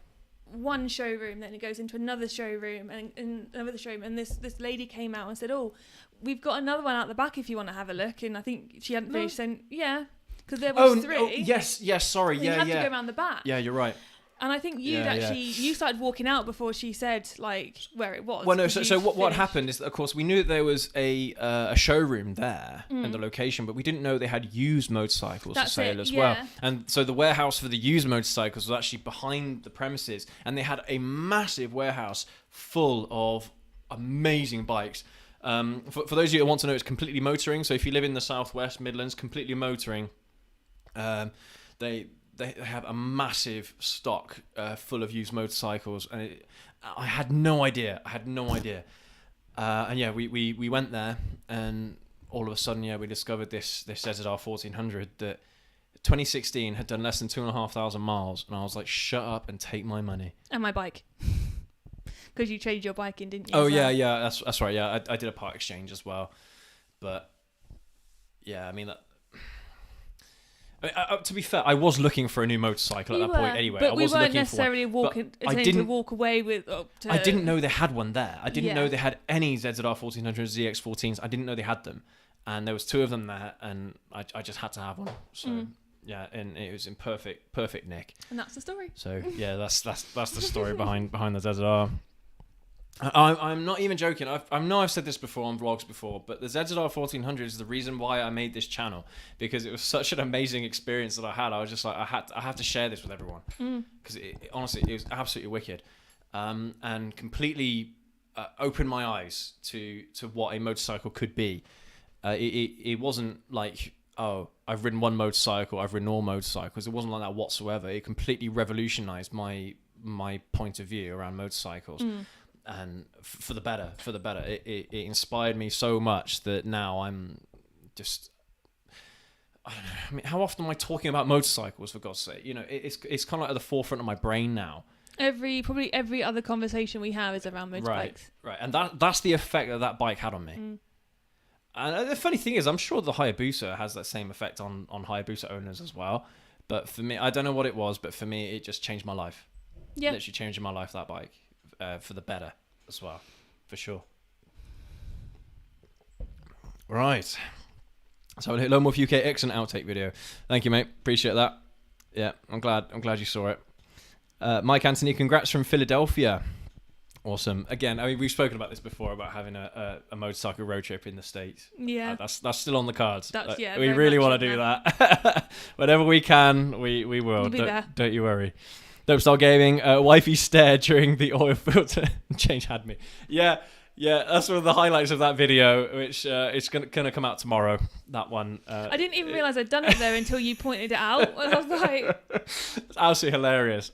Speaker 2: one showroom, then it goes into another showroom and another showroom. And this lady came out and said, "Oh, we've got another one out the back if you want to have a look." And I think she hadn't finished saying, "Yeah," because there was 3.
Speaker 1: Oh, yes, sorry,
Speaker 2: You had to go around the back.
Speaker 1: Yeah, you're right.
Speaker 2: And I think you started walking out before she said like where it was.
Speaker 1: Well, no. So what happened is that, of course, we knew that there was a showroom there in the location, but we didn't know they had used motorcycles for sale as well. And so the warehouse for the used motorcycles was actually behind the premises, and they had a massive warehouse full of amazing bikes. For those of you who want to know, it's completely motoring. So if you live in the Southwest Midlands, completely motoring. They have a massive stock full of used motorcycles, and I had no idea. And yeah, we went there, and all of a sudden, we discovered this ZZR 1400 that 2016 had done less than 2,500 miles, and I was like, shut up and take my money.
Speaker 2: And my bike. Because you traded your bike in, didn't you?
Speaker 1: Oh, yeah, that's right. Yeah, I did a part exchange as well. But yeah, I mean that. To be fair, I was looking for a new motorcycle at that point anyway.
Speaker 2: But
Speaker 1: I
Speaker 2: we
Speaker 1: wasn't
Speaker 2: weren't
Speaker 1: looking
Speaker 2: necessarily intending to walk away with.
Speaker 1: I didn't know they had one there. I didn't know they had any ZZR 1400 ZX14s. I didn't know they had them, and there was 2 of them there, and I just had to have one. So yeah, and it was in perfect nick.
Speaker 2: And that's the story.
Speaker 1: So yeah, that's the story behind the ZZR. I'm not even joking. I know I've said this before on vlogs before, but the ZZR 1400 is the reason why I made this channel, because it was such an amazing experience that I had. I was just like, I have to share this with everyone, because honestly, it was absolutely wicked, and completely opened my eyes to what a motorcycle could be. It wasn't like, oh, I've ridden one motorcycle, I've ridden all motorcycles. It wasn't like that whatsoever. It completely revolutionized my point of view around motorcycles. And for the better. It inspired me so much that now I'm just, I don't know. I mean, how often am I talking about motorcycles, for God's sake? It's kind of like at the forefront of my brain now.
Speaker 2: Probably every other conversation we have is around motorbikes.
Speaker 1: Right. And that's the effect that bike had on me. And the funny thing is, I'm sure the Hayabusa has that same effect on Hayabusa owners as well. But for me, I don't know what it was, but for me, it just changed my life. Yeah. Literally changed my life, that bike. For the better as well, for sure. Right. So Lone Wolf UK excellent outtake video. Thank you, mate. Appreciate that. Yeah, I'm glad you saw it. Mike Anthony, congrats from Philadelphia. Awesome. Again, I mean, we've spoken about this before about having a motorcycle road trip in the States.
Speaker 2: Yeah.
Speaker 1: That's still on the cards. We
Speaker 2: very
Speaker 1: really
Speaker 2: much
Speaker 1: want to
Speaker 2: in
Speaker 1: do
Speaker 2: there.
Speaker 1: that. Whenever we can, we will.
Speaker 2: We'll be there.
Speaker 1: Don't you worry. Dope Style Gaming, wifey stare during the oil filter change had me. Yeah, that's one of the highlights of that video, which it's gonna come out tomorrow. That one.
Speaker 2: I didn't even realise I'd done it though until you pointed it out. I was like,
Speaker 1: it's absolutely hilarious.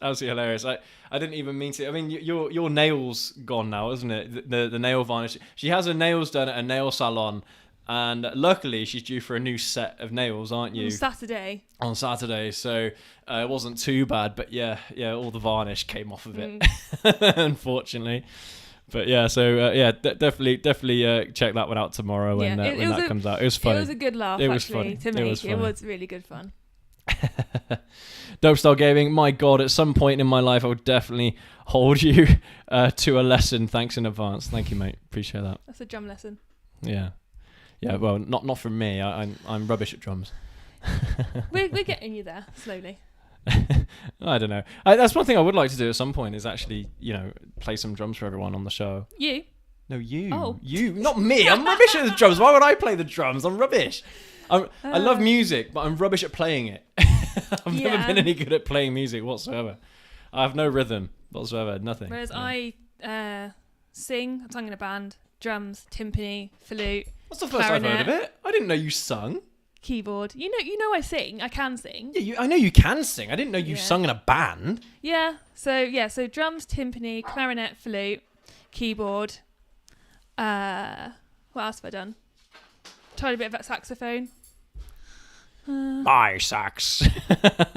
Speaker 1: I didn't even mean to. I mean, your nails gone now, isn't it? The nail varnish. She has her nails done at a nail salon, and luckily she's due for a new set of nails, aren't you? On Saturday, so it wasn't too bad. But yeah, all the varnish came off of it, unfortunately. But yeah, so definitely check that one out tomorrow when that comes out. It was funny.
Speaker 2: It was a good laugh. It was funny to make. It was really good fun.
Speaker 1: Dope Style Gaming, my God, at some point in my life I would definitely hold you to a lesson. Thanks in advance. Thank you, mate. Appreciate that.
Speaker 2: That's a drum lesson.
Speaker 1: Yeah. Well, not from me. I'm rubbish at drums.
Speaker 2: We're getting you there slowly.
Speaker 1: I don't know. That's one thing I would like to do at some point is actually, play some drums for everyone on the show.
Speaker 2: You?
Speaker 1: No, you.
Speaker 2: Oh.
Speaker 1: You, not me. I'm rubbish at the drums. Why would I play the drums? I'm rubbish. I love music, but I'm rubbish at playing it. I've never been any good at playing music whatsoever. I have no rhythm whatsoever. Nothing.
Speaker 2: Whereas I sing. I'm sung in a band. Drums, timpani, flute.
Speaker 1: What's the first
Speaker 2: clarinet,
Speaker 1: I've heard of it? I didn't know you sung.
Speaker 2: Keyboard. You know I sing. I can sing.
Speaker 1: Yeah, I know you can sing. I didn't know you sung in a band.
Speaker 2: Yeah. So drums, timpani, clarinet, flute, keyboard. What else have I done? Tried a bit of that saxophone.
Speaker 1: My sax.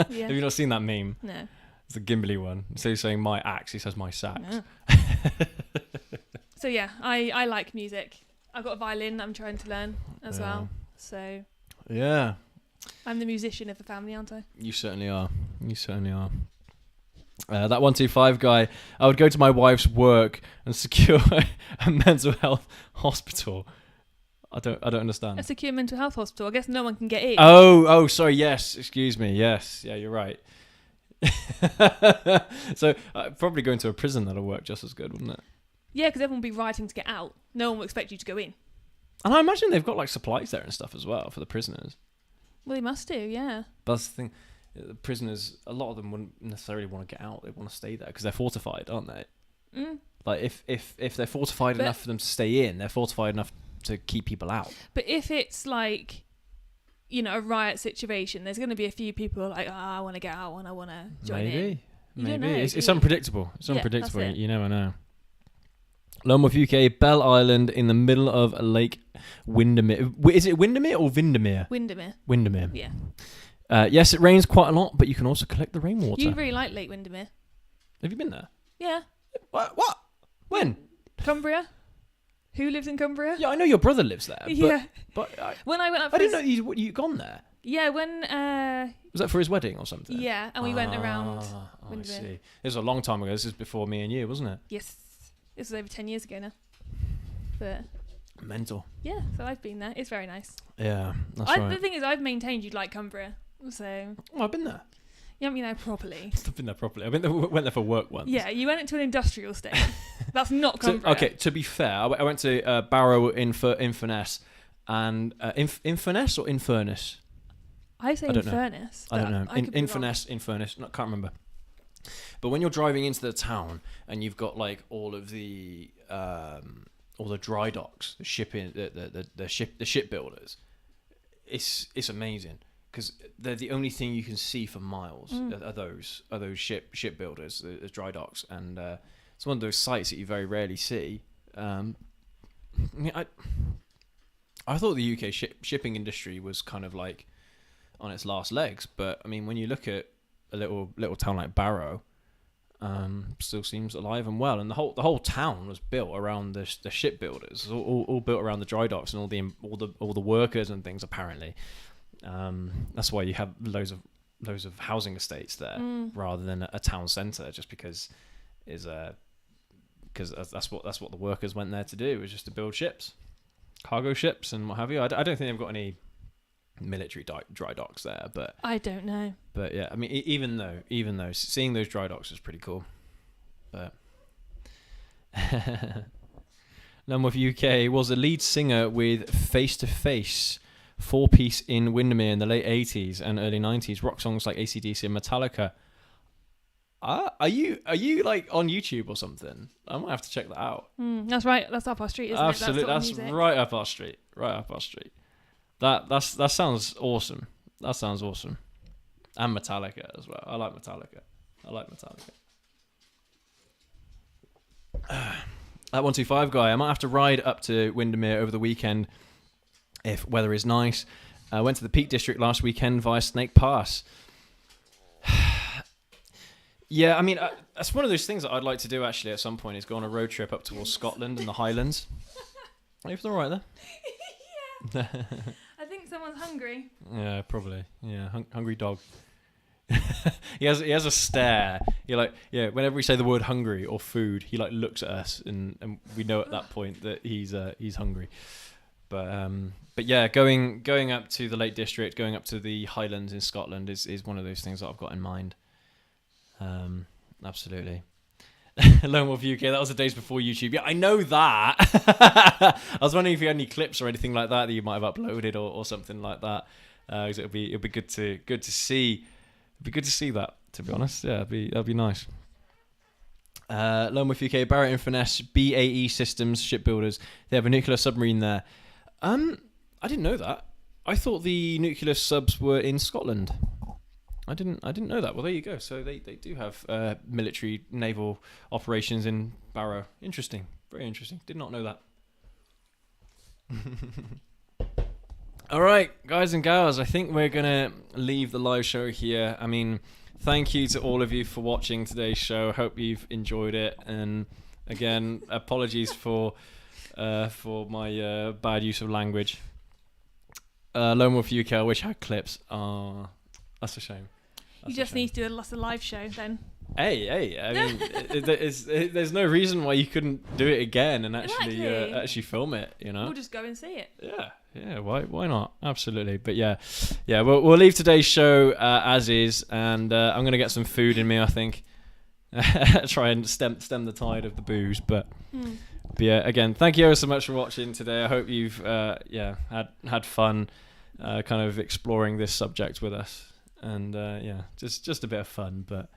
Speaker 2: Yeah.
Speaker 1: Have you not seen that meme?
Speaker 2: No.
Speaker 1: It's the Gimbly one. Instead of saying my axe, he says my sax.
Speaker 2: No. So yeah, I like music. I've got a violin I'm trying to learn as well. So
Speaker 1: yeah,
Speaker 2: I'm the musician of the family, aren't I?
Speaker 1: You certainly are. That 125 guy, I would go to my wife's work and secure a mental health hospital. I don't understand.
Speaker 2: A secure mental health hospital. I guess no one can get in.
Speaker 1: Oh, sorry. Yes, excuse me. Yes, yeah, you're right. So probably going to a prison that'll work just as good, wouldn't it?
Speaker 2: Yeah, because everyone will be writing to get out. No one will expect you to go in.
Speaker 1: And I imagine they've got like supplies there and stuff as well for the prisoners.
Speaker 2: Well, they must do, yeah.
Speaker 1: But that's the thing. The prisoners, a lot of them wouldn't necessarily want to get out. They want to stay there because they're fortified, aren't they?
Speaker 2: Mm.
Speaker 1: Like if they're fortified enough for them to stay in, they're fortified enough to keep people out.
Speaker 2: But if it's like, a riot situation, there's going to be a few people like, I want to get out and I want to join in.
Speaker 1: Maybe. It's unpredictable. It's unpredictable.
Speaker 2: That's it.
Speaker 1: You never know. Lone Wolf UK, Bell Island in the middle of Lake Windermere. Is it Windermere or Windermere? Windermere.
Speaker 2: Yeah.
Speaker 1: Yes, it rains quite a lot, but you can also collect the rainwater.
Speaker 2: You really like Lake Windermere.
Speaker 1: Have you been there?
Speaker 2: Yeah.
Speaker 1: What? When?
Speaker 2: Cumbria. Who lives in Cumbria?
Speaker 1: Yeah, I know your brother lives there.
Speaker 2: Yeah.
Speaker 1: But
Speaker 2: when I went up,
Speaker 1: I didn't know you'd gone there.
Speaker 2: Yeah, when
Speaker 1: was that for his wedding or something?
Speaker 2: Yeah, and we went around.
Speaker 1: I see. This was a long time ago. This is before me and you, wasn't it?
Speaker 2: Yes, this was over 10 years ago now. But
Speaker 1: mental.
Speaker 2: Yeah, so I've been there. It's very nice.
Speaker 1: Yeah, that's right.
Speaker 2: The thing is, I've maintained you'd like Cumbria, so.
Speaker 1: Oh, I've been there.
Speaker 2: You haven't been there properly.
Speaker 1: I've been there properly. Went there for work once.
Speaker 2: Yeah, you went into an industrial estate. That's not Cumbria.
Speaker 1: To be fair, I went to Barrow Inverness and Inverness or Infernus?
Speaker 2: I say Infernus.
Speaker 1: I don't know. Inverness, Infernus. No, can't remember. But when you're driving into the town and you've got like all the dry docks, the shipping, the shipbuilders, it's amazing. Because they're the only thing you can see for miles. Are those shipbuilders, the dry docks, and it's one of those sites that you very rarely see. I thought the UK shipping industry was kind of like on its last legs, but I mean, when you look at a little town like Barrow, still seems alive and well, and the whole town was built around the shipbuilders, all built around the dry docks and all the workers and things apparently. That's why you have loads of housing estates there rather than a town centre, just because is because that's what the workers went there to do, was just to build ships, cargo ships and what have you. I don't think they've got any military dry docks there, but
Speaker 2: I don't know.
Speaker 1: But yeah, I mean, even though seeing those dry docks was pretty cool, but. Number of UK was a lead singer with Face to Face, 4-piece in Windermere in the late 80s and early 90s. Rock songs like AC/DC and Metallica. Are you like on YouTube or something? I might have to check that out.
Speaker 2: That's right. That's up our street, isn't
Speaker 1: Absolutely,
Speaker 2: it?
Speaker 1: that's right up our street. Right up our street. That sounds awesome. That sounds awesome. And Metallica as well. I like Metallica. That 125 guy, I might have to ride up to Windermere over the weekend if weather is nice. I went to the Peak District last weekend via Snake Pass. Yeah, I mean, that's one of those things that I'd like to do actually at some point, is go on a road trip up towards Scotland and the Highlands. Are you all right there?
Speaker 2: Yeah. I think someone's hungry.
Speaker 1: Yeah, probably. Yeah, hungry dog. he has a stare. He whenever we say the word hungry or food, he like looks at us, and we know at that point that he's hungry. But yeah, going up to the Lake District, going up to the Highlands in Scotland is one of those things that I've got in mind. Absolutely. Lone Wolf UK, that was the days before YouTube. Yeah, I know that. I was wondering if you had any clips or anything like that you might have uploaded or something like that. Cause it'll be good to see. It'd be good to see that, to be honest. Yeah, that'd be nice. Lone Wolf UK, Barrett and Finesse, BAE Systems, shipbuilders. They have a nuclear submarine there. I didn't know that. I thought the nuclear subs were in Scotland. I didn't know that. Well, there you go. So they do have military naval operations in Barrow. Interesting. Very interesting. Did not know that. All right, guys and gals, I think we're going to leave the live show here. I mean, thank you to all of you for watching today's show. Hope you've enjoyed it. And again, apologies for my bad use of language. Lone Wolf UK, I wish I had clips. That's a shame.
Speaker 2: You just need to do a live show then.
Speaker 1: Hey! I mean, there's no reason why you couldn't do it again and actually film it. You know,
Speaker 2: we'll just go and see it.
Speaker 1: Yeah. Why not? Absolutely. But yeah. We'll leave today's show as is, and I'm gonna get some food in me. I think try and stem the tide of the booze. But yeah, again, thank you so much for watching today. I hope you've had fun, kind of exploring this subject with us. And just a bit of fun, but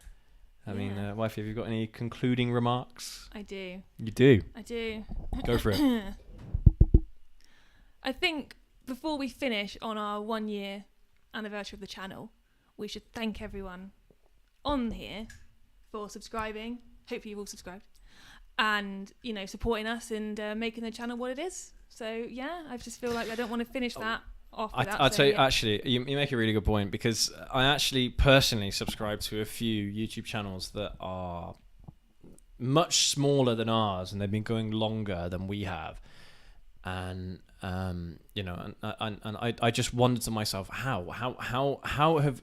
Speaker 1: I mean, wifey, have you got any concluding remarks?
Speaker 2: I do.
Speaker 1: You do?
Speaker 2: I do.
Speaker 1: Go for it.
Speaker 2: I think before we finish on our 1-year anniversary of the channel, we should thank everyone on here for subscribing. Hopefully you've all subscribed. And, supporting us and making the channel what it is. So, yeah, I just feel like I don't want to finish that.
Speaker 1: I'll tell you, actually, you make a really good point, because I actually personally subscribe to a few YouTube channels that are much smaller than ours, and they've been going longer than we have. And I just wondered to myself, how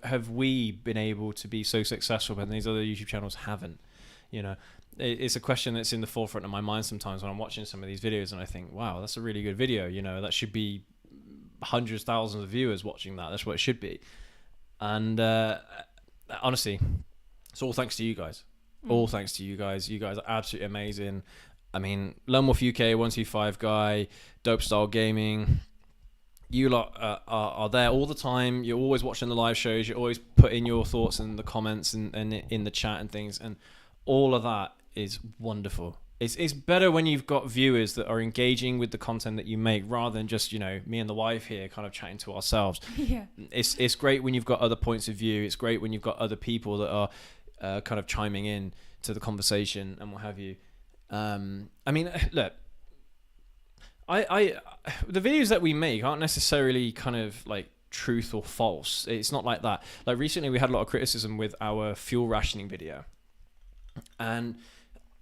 Speaker 1: have we been able to be so successful when these other YouTube channels haven't? It's a question that's in the forefront of my mind sometimes when I'm watching some of these videos, and I think, wow, that's a really good video. That should be hundreds, thousands of viewers watching that. That's what it should be. And honestly, it's all thanks to you guys. All thanks to you guys. You guys are absolutely amazing. I mean, Lone Wolf UK, 125 guy, Dope Style Gaming. You lot are there all the time. You're always watching the live shows. You always put in your thoughts in the comments and in the chat and things. And all of that is wonderful. It's better when you've got viewers that are engaging with the content that you make, rather than just, me and the wife here kind of chatting to ourselves.
Speaker 2: Yeah.
Speaker 1: It's great when you've got other points of view. It's great when you've got other people that are kind of chiming in to the conversation and what have you. I mean, look, I the videos that we make aren't necessarily kind of like truth or false. It's not like that. Like recently we had a lot of criticism with our fuel rationing video, and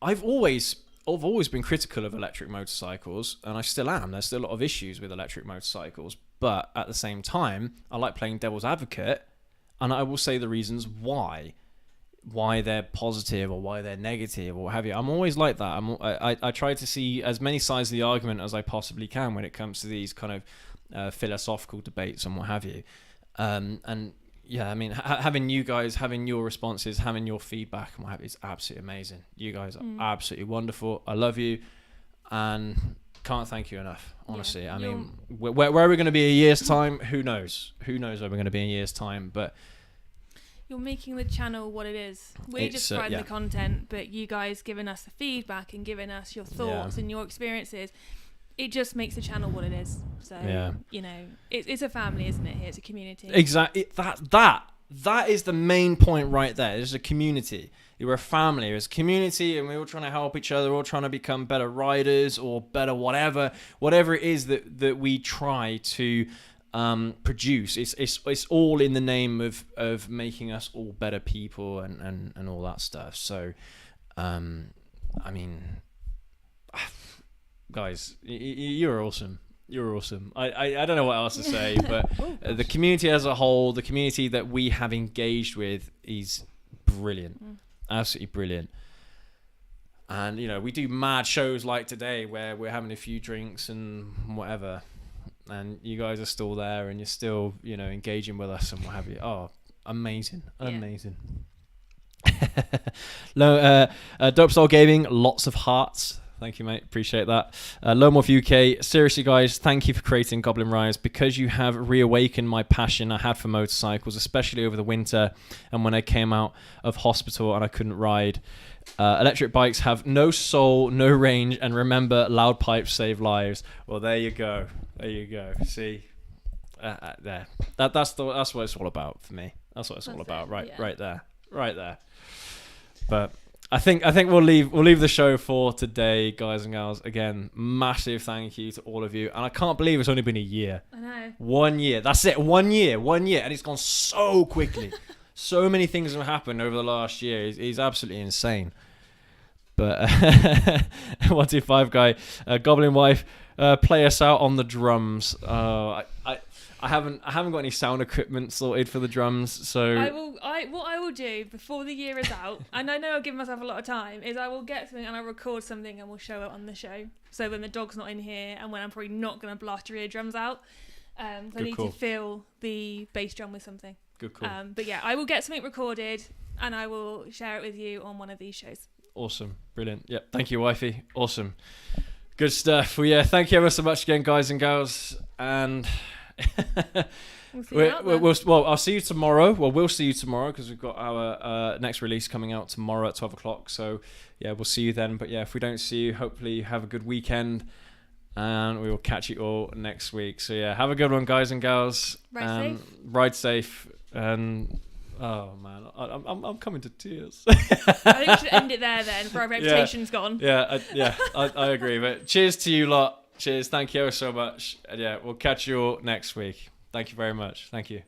Speaker 1: I've always been critical of electric motorcycles, and I still am. There's still a lot of issues with electric motorcycles, but at the same time, I like playing devil's advocate, and I will say the reasons why. why they're positive or why they're negative or what have you. I'm always like that. I try to see as many sides of the argument as I possibly can when it comes to these kind of philosophical debates and what have you. And yeah, I mean, having you guys, having your responses, having your feedback and what have you, is absolutely amazing. You guys are absolutely wonderful. I love you, and can't thank you enough. Honestly, I mean, where are we going to be a year's time? Who knows? Who knows where we're going to be in a year's time? But
Speaker 2: you're making the channel what it is. We're just providing the content, but you guys giving us the feedback and giving us your thoughts and your experiences. It just makes the channel what it is. So, you know, it's a family, isn't it? Here, it's a community.
Speaker 1: Exactly. That is the main point right there. It's a community. You're a family. It's a community, and we're all trying to help each other. We're all trying to become better riders or better whatever it is that we try to produce. It's all in the name of making us all better people and all that stuff. So, I mean, guys, you're awesome. You're awesome. I don't know what else to say, but the community as a whole, the community that we have engaged with is brilliant. Absolutely brilliant. And, you know, we do mad shows like today where we're having a few drinks and whatever, and you guys are still there and you're still, you know, engaging with us and what have you. Oh, amazing. Amazing. Dope Style Gaming, lots of hearts. Thank you, mate. Appreciate that. Lone Wolf UK. Seriously, guys, thank you for creating Goblin RIDES, because you have reawakened my passion I had for motorcycles, especially over the winter and when I came out of hospital and I couldn't ride. Electric bikes have no soul, no range, and remember, loud pipes save lives. Well, there you go. There you go. See, there. That's what it's all about for me. That's what it's all about. Right there. But I think we'll leave the show for today, guys and gals. Again, massive thank you to all of you, and I can't believe it's only been a year.
Speaker 2: I know.
Speaker 1: 1 year. That's it. 1 year, and it's gone so quickly. So many things have happened over the last year. He's absolutely insane. But 125 guy, Goblin wife, play us out on the drums. I haven't got any sound equipment sorted for the drums, so
Speaker 2: what I will do before the year is out, and I know I'll give myself a lot of time, is I will get something and I'll record something and we'll show it on the show. So when the dog's not in here and when I'm probably not going to blast your eardrums out, I need to fill the bass drum with something.
Speaker 1: Good call.
Speaker 2: But yeah, I will get something recorded and I will share it with you on one of these shows.
Speaker 1: Awesome, brilliant. Yep, thank you, wifey. Awesome, good stuff. Well, yeah, thank you ever so much again, guys and gals, and. I'll see you tomorrow. Well, we'll see you tomorrow because we've got our next release coming out tomorrow at 12 o'clock. So, yeah, we'll see you then. But, yeah, if we don't see you, hopefully you have a good weekend. And we will catch you all next week. So, yeah, have a good one, guys and gals. Ride safe. And, oh, man, I'm coming to tears.
Speaker 2: I think we should end it there then, for our reputation's gone.
Speaker 1: Yeah, I agree. But cheers to you lot. Cheers. Thank you so much. And yeah, we'll catch you all next week. Thank you very much. Thank you.